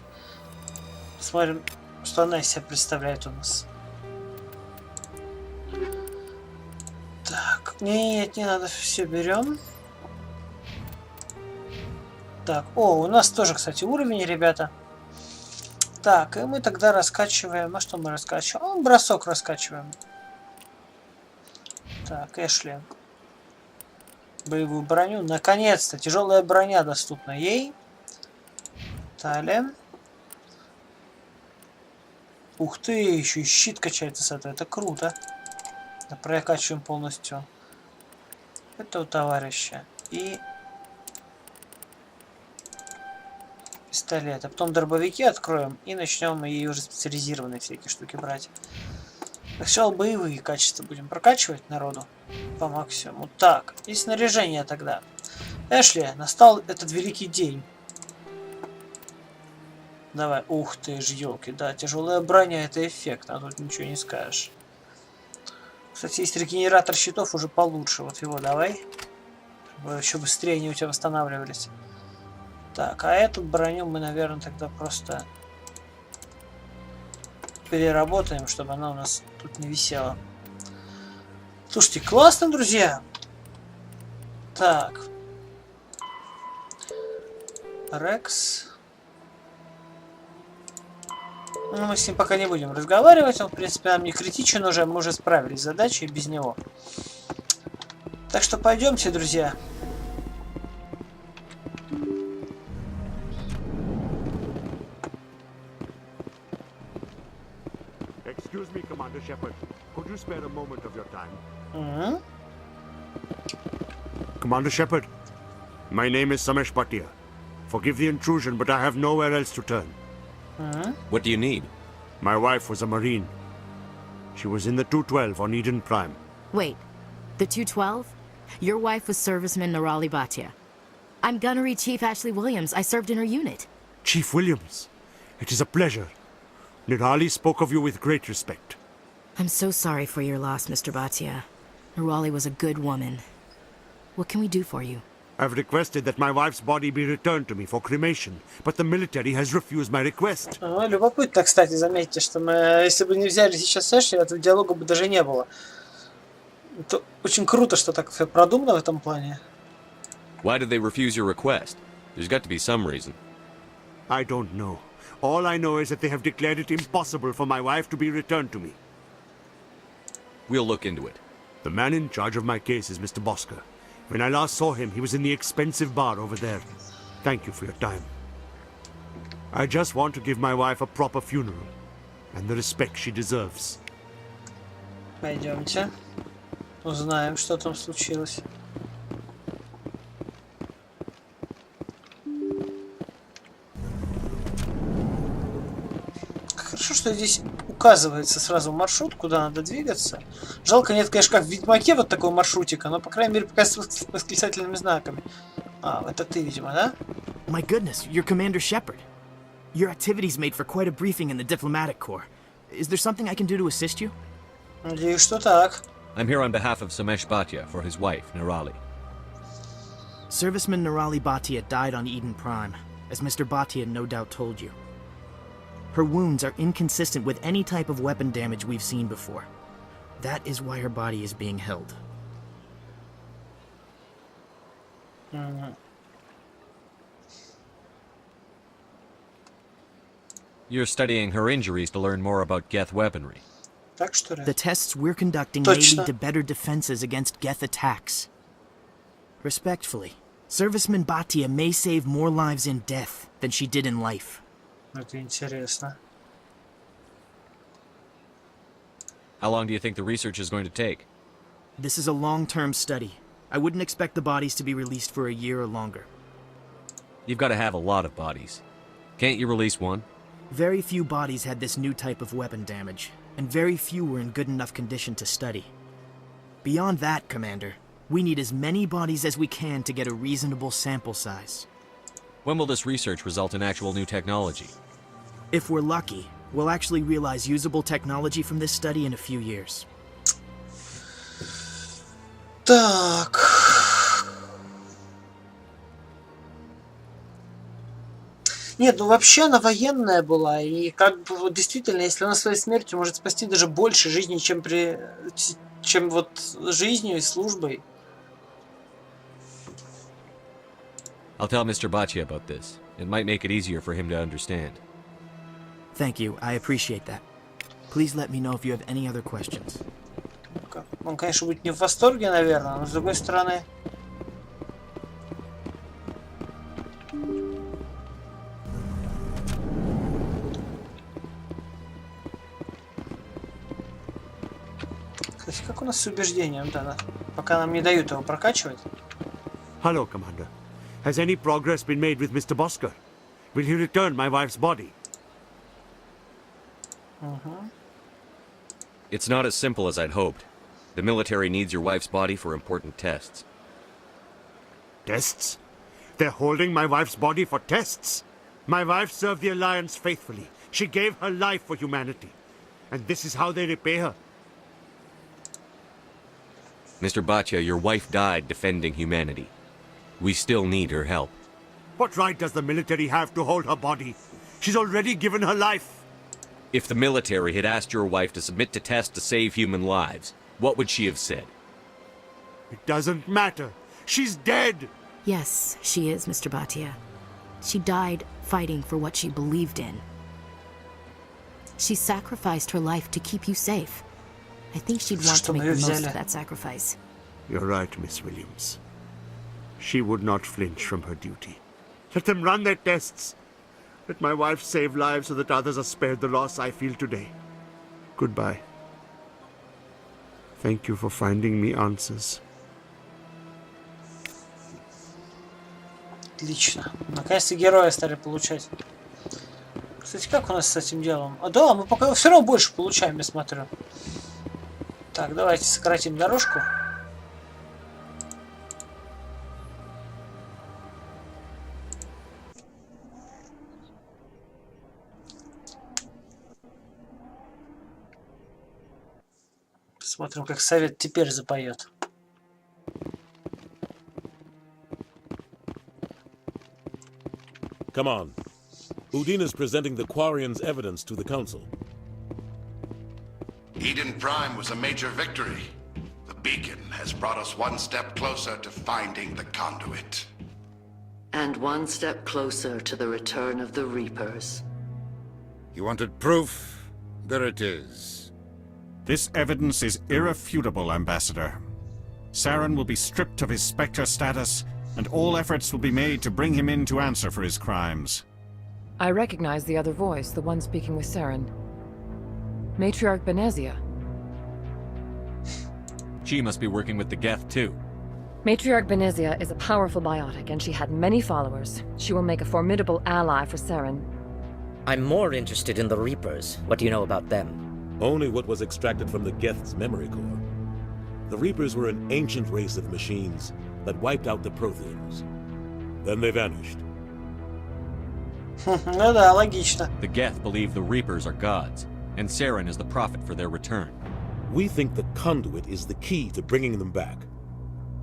Посмотрим, что она из себя представляет у нас. Так, нет, не надо, все берем. Так, о, у нас тоже, кстати, уровень, ребята. Так, и мы тогда раскачиваем. А что мы раскачиваем? Бросок раскачиваем. Так, Эшли. Боевую броню. Наконец-то тяжелая броня доступна ей. Далее. Ух ты, еще и щит качается с этого. Это круто. Да, прокачиваем полностью этого товарища. И пистолет. А потом дробовики откроем и начнем и уже специализированные всякие штуки брать. Сначала боевые качества будем прокачивать народу по максимуму. Так, и снаряжение тогда. Эшли, настал этот великий день. Давай, ух ты ж, елки, да, тяжелая броня, это эффект, а тут ничего не скажешь. Кстати, есть регенератор щитов уже получше, вот его давай. Чтобы еще быстрее они у тебя восстанавливались. Так, а эту броню мы, наверное, тогда просто переработаем, чтобы она у нас тут не висела. Слушайте, классно, друзья. Так. Рекс. Ну, мы с ним пока не будем разговаривать. Он, в принципе, нам не критичен уже. Мы уже справились с задачей без него. Так что пойдемте, друзья. Excuse me, Commander Shepard. Could you spare a moment of your time? Commander Shepard, my name is Samesh Bhatia. Forgive the intrusion, but I have nowhere else to turn. What do you need? My wife was a Marine. She was in the 212 on Eden Prime. Wait, the 212? Your wife was serviceman Nirali Bhatia. I'm Gunnery Chief Ashley Williams. I served in her unit. Chief Williams, it is a pleasure. Nirali spoke of you with great respect. I'm so sorry for your loss, Mr. Bhatia. Nirali was a good woman. What can we do for you? I've requested that my wife's body be returned to me for cremation, but the military has refused my request. Любопытно, кстати, заметьте, что мы, если бы не взяли сейчас Эшли, этого диалога бы даже не было. Это очень круто, что так все продумано в этом плане. Why did they refuse your request? There's got to be some reason. I don't know. All I know is that they have declared it impossible for my wife to be returned to me. We'll look into it. The man in charge of my case is Mr. Bosker. When I last saw him, he was in the expensive bar over there. Thank you for your time. I just want to give my wife a proper funeral and the respect she deserves. Пойдемте. Узнаем, что там случилось. Хорошо, что здесь указывается сразу маршрут, куда надо двигаться. Жалко, нет, конечно, как в Ведьмаке вот такого маршрутика, но, по крайней мере, пока с восклицательными знаками. А, это ты, видимо, да? My goodness, you're Commander Shepard. Your activities made for quite a briefing in the diplomatic corps. Is there something I can do to assist you? Надеюсь, что так. I'm here on behalf of Samesh Bhatia for his wife, Nirali. Serviceman Nirali Bhatia died on Eden Prime, as Mr. Bhatia no doubt told you. Her wounds are inconsistent with any type of weapon damage we've seen before. That is why her body is being held. You're studying her injuries to learn more about Geth weaponry. The tests we're conducting may lead to better defenses against Geth attacks. Respectfully, Serviceman Bhatia may save more lives in death than she did in life. Это интересно. How long do you think the research is going to take? This is a long-term study. I wouldn't expect the bodies to be released for a year or longer. You've got to have a lot of bodies. Can't you release one? Very few bodies had this new type of weapon damage, and very few were in good enough condition to study. Beyond that, Commander, we need as many bodies as we can to get a reasonable sample size. When will this research result in actual new technology? If we're lucky, we'll actually realize usable technology from this study in a few years. Так. Нет, ну вообще она военная была, и как бы вот действительно, если она своей смертью может спасти даже больше жизни, чем вот жизнью и службой. I'll tell Mr. Bhatia about this. It might make it easier for him to understand. Thank you, I appreciate that. Please let me know if you have any other questions. Он, конечно, будет не в восторге, наверное, но с другой стороны... Кстати, как у нас с убеждением, да, пока нам не дают его прокачивать. Hello, Commander. Has any progress been made with Mr. Bosker? Will he return my wife's body? It's not as simple as I'd hoped. The military needs your wife's body for important tests. Tests? They're holding my wife's body for tests? My wife served the Alliance faithfully. She gave her life for humanity. And this is how they repay her. Mr. Bhatia, your wife died defending humanity. We still need her help. What right does the military have to hold her body? She's already given her life. If the military had asked your wife to submit to tests to save human lives, what would she have said? It doesn't matter. She's dead. Yes, she is, Mr. Bhatia. She died fighting for what she believed in. She sacrificed her life to keep you safe. I think she'd want to make the most of that sacrifice. You're right, Miss Williams. She would not flinch from her duty. Let them run their tests. Let my wife save lives so that others are spared the loss I feel today. Goodbye. Thank you for finding me answers. Отлично. Наконец-то герои стали получать. Кстати, как у нас с этим делом? А, да, мы пока все равно больше получаем, я смотрю. Так, давайте сократим дорожку. Посмотрим, как совет теперь запоет. Come on. Udine is presenting the Quarian's evidence to the Council. Eden Prime was a major victory. The beacon has brought us one step closer to finding the conduit. And one step closer to the return of the Reapers. You wanted proof? There it is. This evidence is irrefutable, Ambassador. Saren will be stripped of his Spectre status, and all efforts will be made to bring him in to answer for his crimes. I recognize the other voice, the one speaking with Saren. Matriarch Benezia. She must be working with the Geth, too. Matriarch Benezia is a powerful biotic, and she had many followers. She will make a formidable ally for Saren. I'm more interested in the Reapers. What do you know about them? Only what was extracted from the Geth's memory core. The Reapers were an ancient race of machines that wiped out the Protheans. Then they vanished. Ну да, логично. The Geth believe the Reapers are gods, and Saren is the prophet for their return. We think the conduit is the key to bringing them back.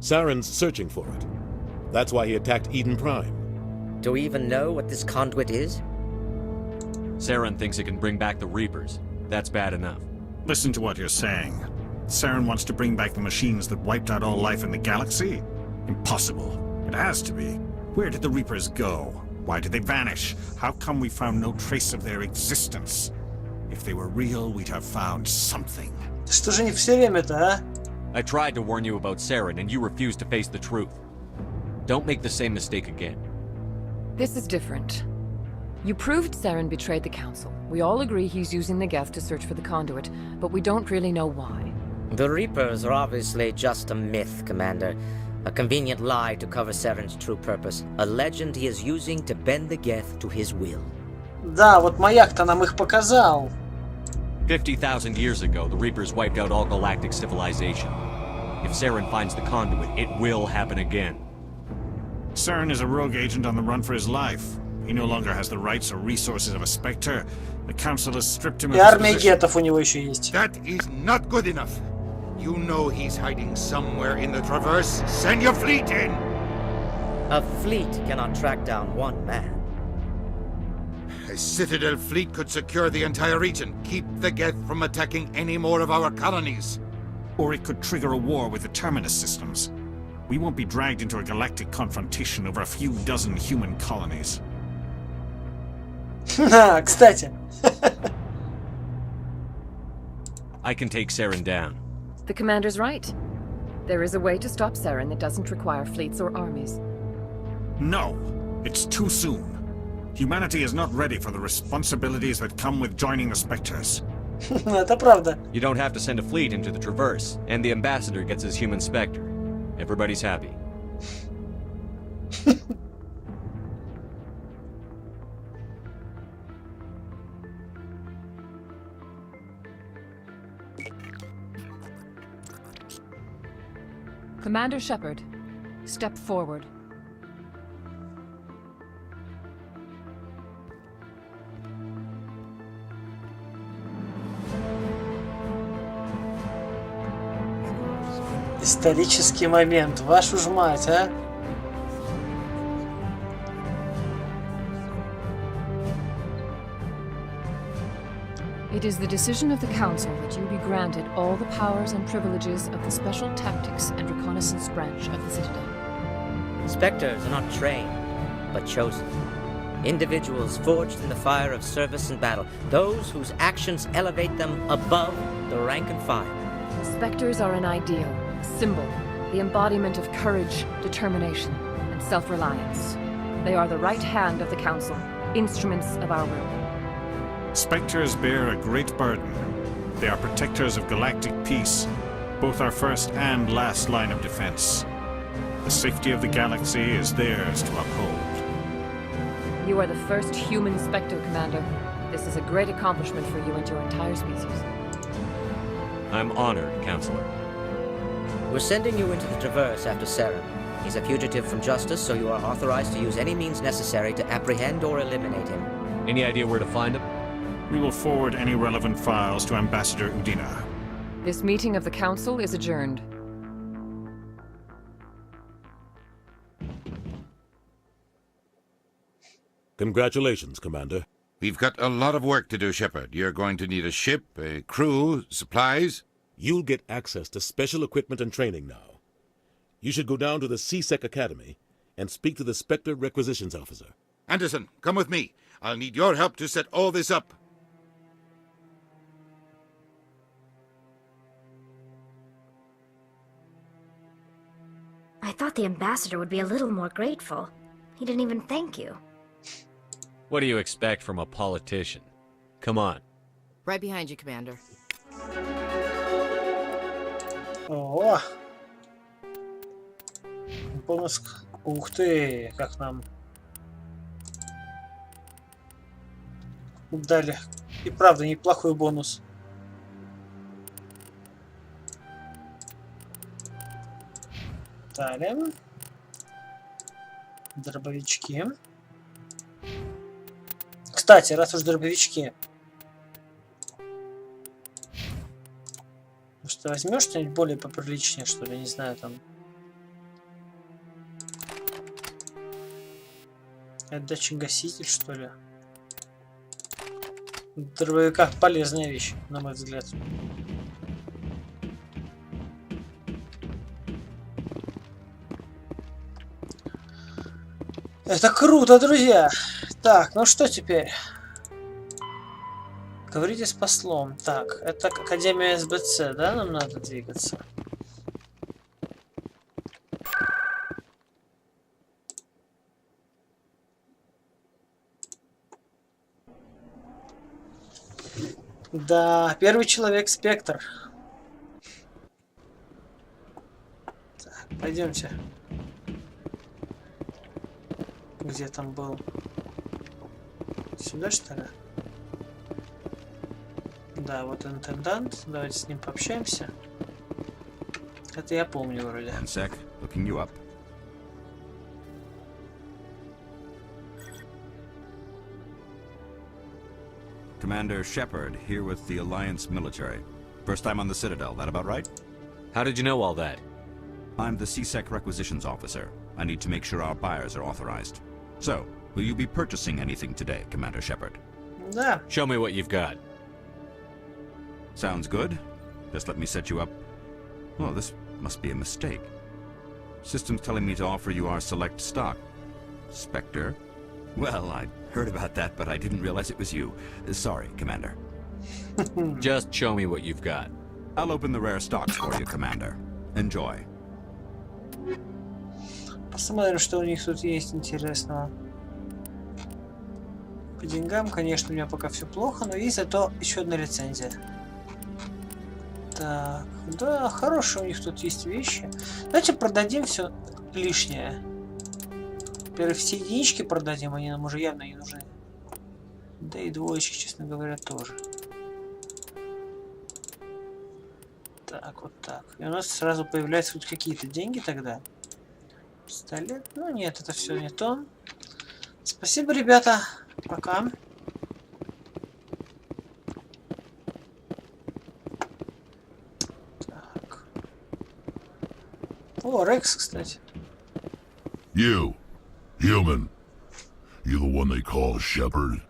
Saren's searching for it. That's why he attacked Eden Prime. Do we even know what this conduit is? Saren thinks it can bring back the Reapers. That's bad enough. Listen to what you're saying. Saren wants to bring back the machines that wiped out all life in the galaxy? Impossible. It has to be. Where did the Reapers go? Why did they vanish? How come we found no trace of their existence? If they were real, we'd have found something. Что же не все время-то, а? I tried to warn you about Saren, and you refused to face the truth. Don't make the same mistake again. This is different. You proved Saren betrayed the Council. We all agree he's using the Geth to search for the conduit, but we don't really know why. The Reapers are obviously just a myth, Commander. A convenient lie to cover Saren's true purpose. A legend he is using to bend the Geth to his will. Да, вот маяк-то нам их показал. 50,000 years ago, the Reapers wiped out all galactic civilization. If Saren finds the conduit, it will happen again. Saren is a rogue agent on the run for his life. He no longer has the rights or resources of a Spectre. The Council has stripped him of И his армия position. гетов у него еще есть. That is not good enough. You know he's hiding somewhere in the Traverse. Send your fleet in! A fleet cannot track down one man. A Citadel fleet could secure the entire region, keep the Geth from attacking any more of our colonies. Or it could trigger a war with the Terminus systems. We won't be dragged into a galactic confrontation over a few dozen human colonies. Кстати. I can take Saren down. The Commander's right. There is a way to stop Saren that doesn't require fleets or armies. No, it's too soon. Humanity is not ready for the responsibilities that come with joining the Spectres. Это правда. You don't have to send a fleet into the Traverse, and the Ambassador gets his human Spectre. Everybody's happy. Commander Shepard, step forward. Исторический момент, вашу ж мать, а? It It is the decision of the Council that you be granted all the powers and privileges of the Special Tactics and Reconnaissance Branch of the Citadel. Spectres are not trained, but chosen. Individuals forged in the fire of service and battle, those whose actions elevate them above the rank and file. Spectres are an ideal, a symbol, the embodiment of courage, determination, and self-reliance. They are the right hand of the Council, instruments of our will. Spectres bear a great burden. They are protectors of galactic peace, both our first and last line of defense. The safety of the galaxy is theirs to uphold. You are the first human Spectre, Commander. This is a great accomplishment for you and your entire species. I'm honored, Counselor. We're sending you into the Traverse after Saren. He's a fugitive from justice, so you are authorized to use any means necessary to apprehend or eliminate him. Any idea where to find him? We will forward any relevant files to Ambassador Udina. This meeting of the Council is adjourned. Congratulations, Commander. We've got a lot of work to do, Shepard. You're going to need a ship, a crew, supplies. You'll get access to special equipment and training now. You should go down to the CSEC Academy and speak to the Spectre Requisitions Officer. Anderson, come with me. I'll need your help to set all this up. I thought the ambassador would be a little more grateful. He didn't even thank you. What do you expect from a politician? Come on. Right behind you, Commander. О! Бонус. Ух ты, как нам дали. И правда, неплохой бонус. Далее. Дробовички. Кстати, раз уж дробовички. Может, ты возьмешь что-нибудь более поприличнее, что ли? Не знаю, там. Это датчик-гаситель, что ли? В дробовиках полезная вещь, на мой взгляд. Это круто, друзья! Так, ну что теперь? Говорите с послом. Так, это Академия СБЦ, да? Нам надо двигаться. Да, первый человек Спектр. Так, пойдемте. Где там был? Сюда, что ли? Да, вот интендант. Давайте с ним пообщаемся. Это я помню вроде. One sec, looking you up. Commander Shepard, here with the Alliance military. First time on the Citadel, that about right? How did you know all that? I'm the CSEC Requisitions Officer. I need to make sure our buyers are authorized. So, will you be purchasing anything today, Commander Shepard? Да. Show me what you've got. Sounds good. Just let me set you up. Oh, this must be a mistake. System's telling me to offer you our select stock. Spectre? Well, I heard about that, but I didn't realize it was you. Sorry, Commander. Just show me what you've got. I'll open the rare stocks for you, Commander. Enjoy. Посмотрим, что у них тут есть интересного. По деньгам, конечно, у меня пока все плохо, но есть зато еще одна лицензия. Так, да, хорошие у них тут есть вещи. Давайте продадим все лишнее. Во-первых, все единички продадим, они нам уже явно не нужны. Да и двоечки, честно говоря, тоже. Так, вот так. И у нас сразу появляются тут какие-то деньги тогда. Пистолет. Ну нет, это все не то. Спасибо, ребята. Пока. Так. О, Рекс, кстати. You, human. You the one they call Shepard?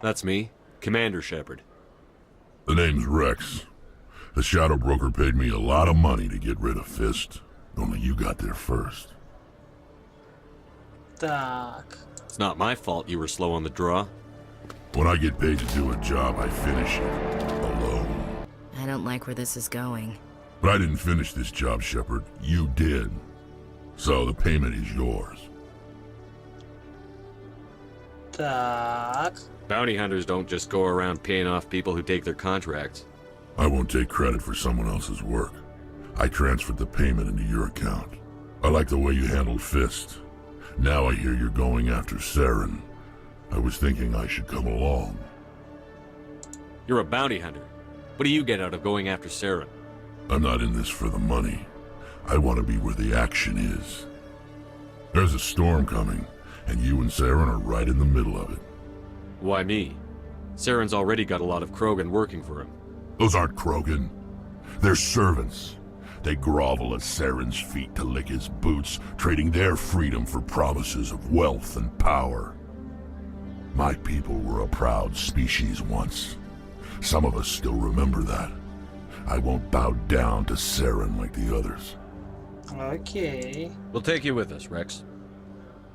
That's me. Commander Shepard. The name's Rex. The Shadow Broker paid me a lot of money to get rid of Fist. Only you got there first. Так. It's not my fault you were slow on the draw. When I get paid to do a job, I finish it. Alone. I don't like where this is going. But I didn't finish this job, Shepard. You did. So the payment is yours. Так. Bounty hunters don't just go around paying off people who take their contracts. I won't take credit for someone else's work. I transferred the payment into your account. I like the way you handled Fist. Now I hear you're going after Saren. I was thinking I should come along. You're a bounty hunter. What do you get out of going after Saren? I'm not in this for the money. I want to be where the action is. There's a storm coming, and you and Saren are right in the middle of it. Why me? Saren's already got a lot of Krogan working for him. Those aren't Krogan. They're servants. They grovel at Saren's feet to lick his boots, trading their freedom for promises of wealth and power. My people were a proud species once. Some of us still remember that. I won't bow down to Saren like the others. Okay. We'll take you with us, Rex.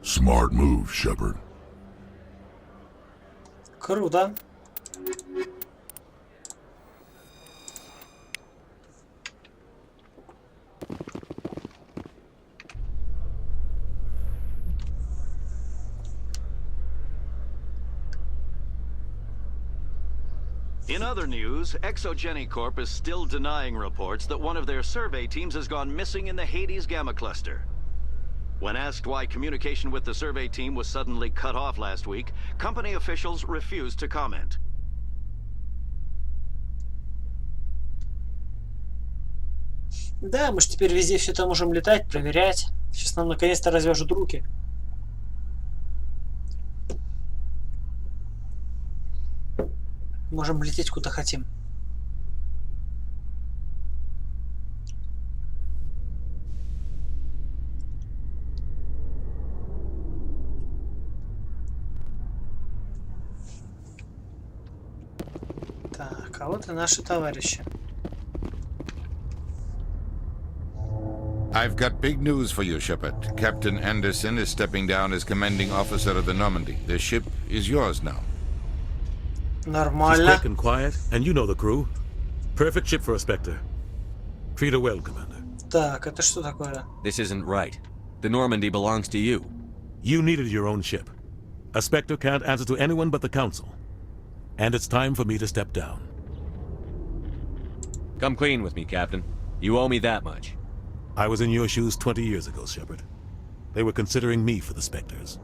Smart move, Shepard. Круто. In other news, Exogeny Corp is still denying reports that one of their survey teams has gone missing in the Hades Gamma Cluster. When asked why communication with the survey team was suddenly cut off last week, company officials refused to comment. Да, мы же теперь везде все это можем летать, проверять. Сейчас нам наконец-то развяжут руки. Можем лететь куда хотим. Так, а вот и наши товарищи. I've got big news for you, Shepard. Captain Anderson is stepping down as commanding officer of the Normandy. The ship is yours now. Нормально. She's quick and quiet, and you know the crew. Perfect ship for a Spectre. Treat her well, Commander. Так, это что такое? This isn't right. The Normandy belongs to you. You needed your own ship. A Spectre can't answer to anyone but the Council. And it's time for me to step down. Come clean with me, Captain. You owe me that much. I was in your shoes 20 years ago, Shepard. They were considering me for the Spectres.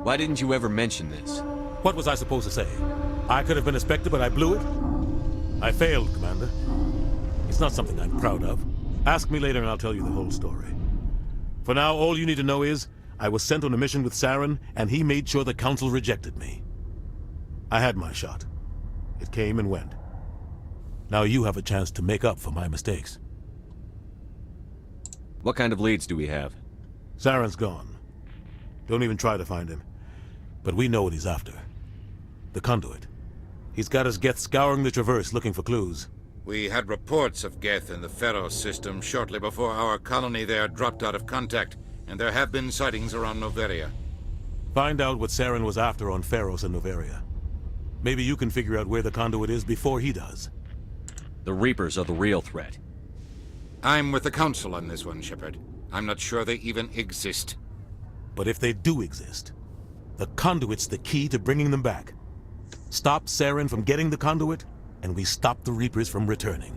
Why didn't you ever mention this? What was I supposed to say? I could have been a Spectre, but I blew it? I failed, Commander. It's not something I'm proud of. Ask me later and I'll tell you the whole story. For now, all you need to know is, I was sent on a mission with Saren, and he made sure the Council rejected me. I had my shot. It came and went. Now you have a chance to make up for my mistakes. What kind of leads do we have? Saren's gone. Don't even try to find him. But we know what he's after. The conduit. He's got his Geth scouring the Traverse looking for clues. We had reports of Geth in the Pharos system shortly before our colony there dropped out of contact, and there have been sightings around Noveria. Find out what Saren was after on Pharos and Noveria. Maybe you can figure out where the conduit is before he does. The Reapers are the real threat. I'm with the Council on this one, Shepard. I'm not sure they even exist. But if they do exist, the conduit's the key to bringing them back. Stop Saren from getting the conduit, and we stop the Reapers from returning.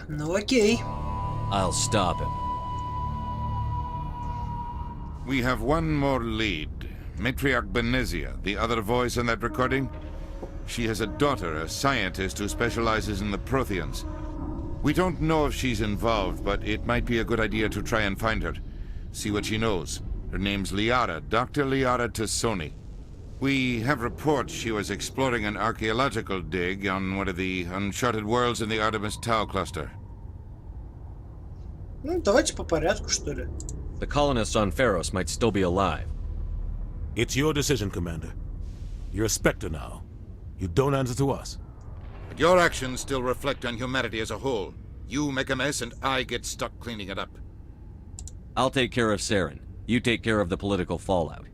Ну окей. I'll stop him. We have one more lead. Matriarch Benezia, the other voice in that recording. She has a daughter, a scientist who specializes in the Protheans. We don't know if she's involved, but it might be a good idea to try and find her. See what she knows. Her name's Liara, Dr. Liara Tassoni. We have reports she was exploring an archaeological dig on one of the uncharted worlds in the Artemis Tau cluster. Ну, давайте по порядку, что ли. The colonists on Pharos might still be alive. It's your decision, Commander. You're a Spectre now. You don't answer to us. But your actions still reflect on humanity as a whole. You make a mess and I get stuck cleaning it up. I'll take care of Saren. You take care of the political fallout.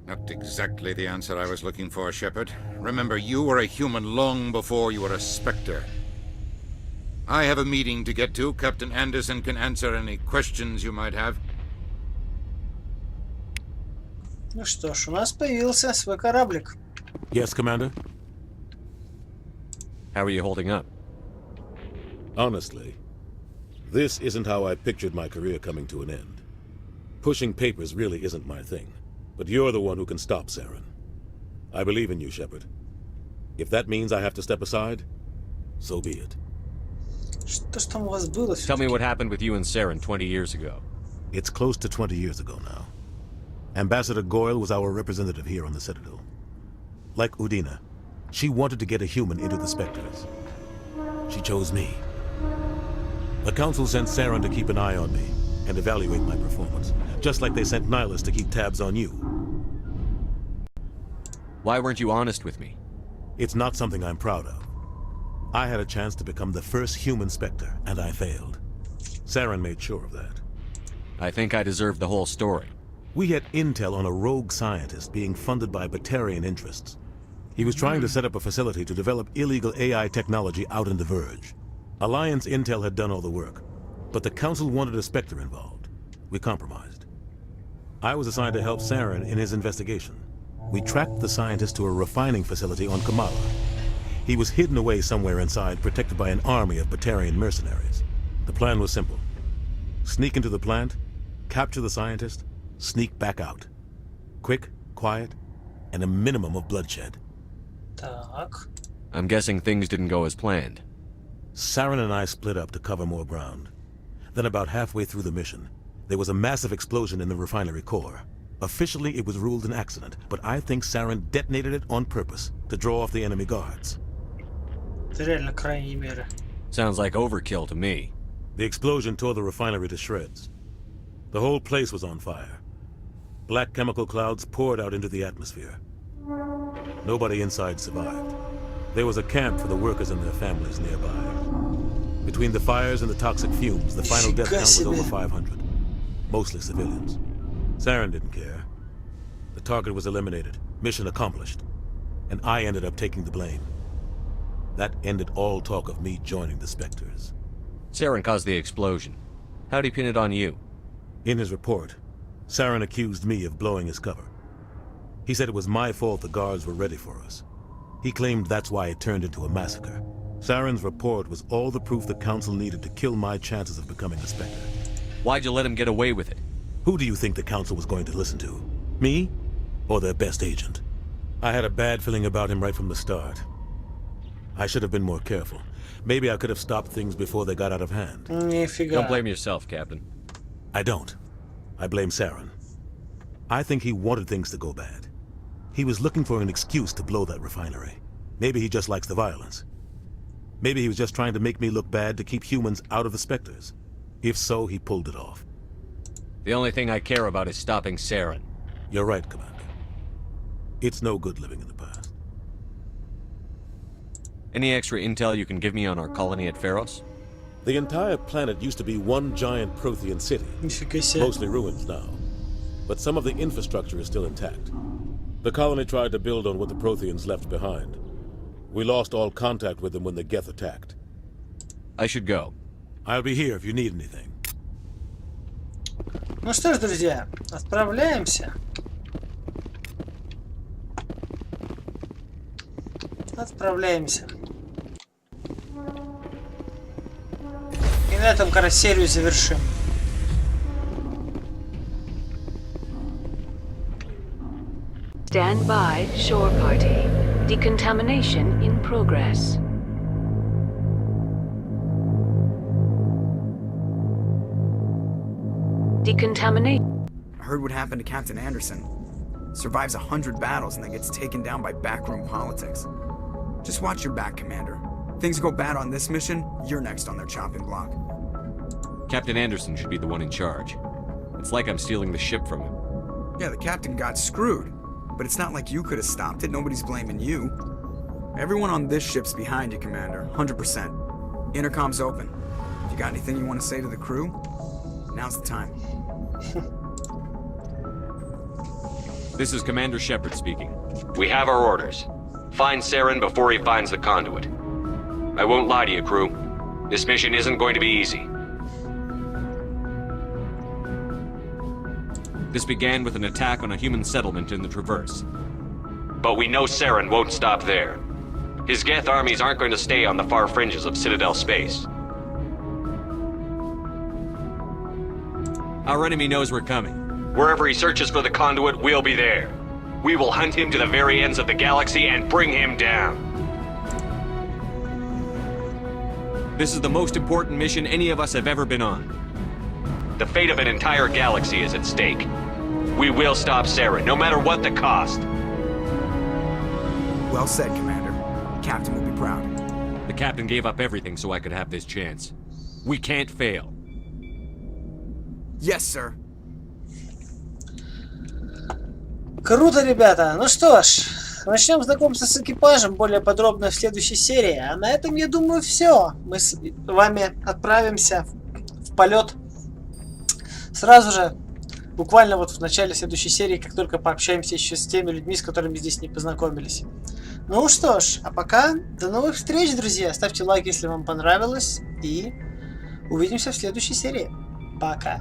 Not exactly the answer I was looking for, Shepard. Remember, you were a human long before you were a Spectre. I have a meeting to get to. Captain Anderson can answer any questions you might have. Ну что ж, у нас появился свой кораблик. Yes, Commander? How are you holding up? Honestly, this isn't how I pictured my career coming to an end. Pushing papers really isn't my thing, but you're the one who can stop Saren. I believe in you, Shepard. If that means I have to step aside, so be it. Что ж там у вас было? Tell me what happened with you and Saren 20 years ago. It's close to 20 years ago now. Ambassador Goyle was our representative here on the Citadel. Like Udina, she wanted to get a human into the Spectres. She chose me. The Council sent Saren to keep an eye on me and evaluate my performance, just like they sent Nihilus to keep tabs on you. Why weren't you honest with me? It's not something I'm proud of. I had a chance to become the first human Spectre, and I failed. Saren made sure of that. I think I deserve the whole story. We had intel on a rogue scientist being funded by Batarian interests. He was trying to set up a facility to develop illegal AI technology out in the Verge. Alliance intel had done all the work, but the Council wanted a Spectre involved. We compromised. I was assigned to help Saren in his investigation. We tracked the scientist to a refining facility on Kamala. He was hidden away somewhere inside, protected by an army of Batarian mercenaries. The plan was simple. Sneak into the plant, capture the scientist, sneak back out. Quick, quiet, and a minimum of bloodshed. Так. I'm guessing things didn't go as planned. Saren and I split up to cover more ground. Then about halfway through the mission, there was a massive explosion in the refinery core. Officially, it was ruled an accident, but I think Saren detonated it on purpose to draw off the enemy guards. Это реально крайние меры. Sounds like overkill to me. The explosion tore the refinery to shreds. The whole place was on fire. Black chemical clouds poured out into the atmosphere. Nobody inside survived. There was a camp for the workers and their families nearby. Between the fires and the toxic fumes, the final death count was over 500. Mostly civilians. Saren didn't care. The target was eliminated, mission accomplished, and I ended up taking the blame. That ended all talk of me joining the Spectres. Saren caused the explosion. How'd he pin it on you? In his report, Saren accused me of blowing his cover. He said it was my fault the guards were ready for us. He claimed that's why it turned into a massacre. Saren's report was all the proof the Council needed to kill my chances of becoming a Spectre. Why'd you let him get away with it? Who do you think the Council was going to listen to? Me? Or their best agent? I had a bad feeling about him right from the start. I should have been more careful. Maybe I could have stopped things before they got out of hand. Don't blame yourself, Captain. I don't. I blame Saren. I think he wanted things to go bad. He was looking for an excuse to blow that refinery. Maybe he just likes the violence. Maybe he was just trying to make me look bad to keep humans out of the Spectres. If so, he pulled it off. The only thing I care about is stopping Saren. You're right, Commander. It's no good living in the past. Any extra intel you can give me on our colony at Pharos? The entire planet used to be one giant Prothean city. Mostly ruins now. But some of the infrastructure is still intact. The colony tried to build on what the Protheans left behind. We lost all contact with them when the Geth attacked. I should go. I'll be here if you need anything. Ну что ж, друзья, отправляемся. Отправляемся. И на этом, короче, серию завершим. Stand by, shore party. Decontamination in progress. Decontamination. I heard what happened to Captain Anderson. Survives 100 battles and then gets taken down by backroom politics. Just watch your back, Commander. Things go bad on this mission, you're next on their chopping block. Captain Anderson should be the one in charge. It's like I'm stealing the ship from him. Yeah, the captain got screwed. but it's not like you could have stopped it. Nobody's blaming you. Everyone on this ship's behind you, Commander. 100%. Intercom's open. If you got anything you want to say to the crew, now's the time. This is Commander Shepard speaking. We have our orders. Find Saren before he finds the conduit. I won't lie to you, crew. This mission isn't going to be easy. This began with an attack on a human settlement in the Traverse. But we know Saren won't stop there. His Geth armies aren't going to stay on the far fringes of Citadel space. Our enemy knows we're coming. Wherever he searches for the conduit, we'll be there. We will hunt him to the very ends of the galaxy and bring him down. This is the most important mission any of us have ever been on. The fate of an entire galaxy is at stake. We will stop Saren, no matter what the cost. Well said, Commander. Captain will be proud. The captain gave up everything so I could have this chance. We can't fail. Yes, sir. Круто, ребята. Ну что ж, начнем знакомство с экипажем более подробно в следующей серии. А на этом, я думаю, все. Мы с вами отправимся в полет сразу же, буквально вот в начале следующей серии, как только пообщаемся еще с теми людьми, с которыми здесь не познакомились. Ну что ж, а пока до новых встреч, друзья. Ставьте лайк, если вам понравилось. И увидимся в следующей серии. Пока.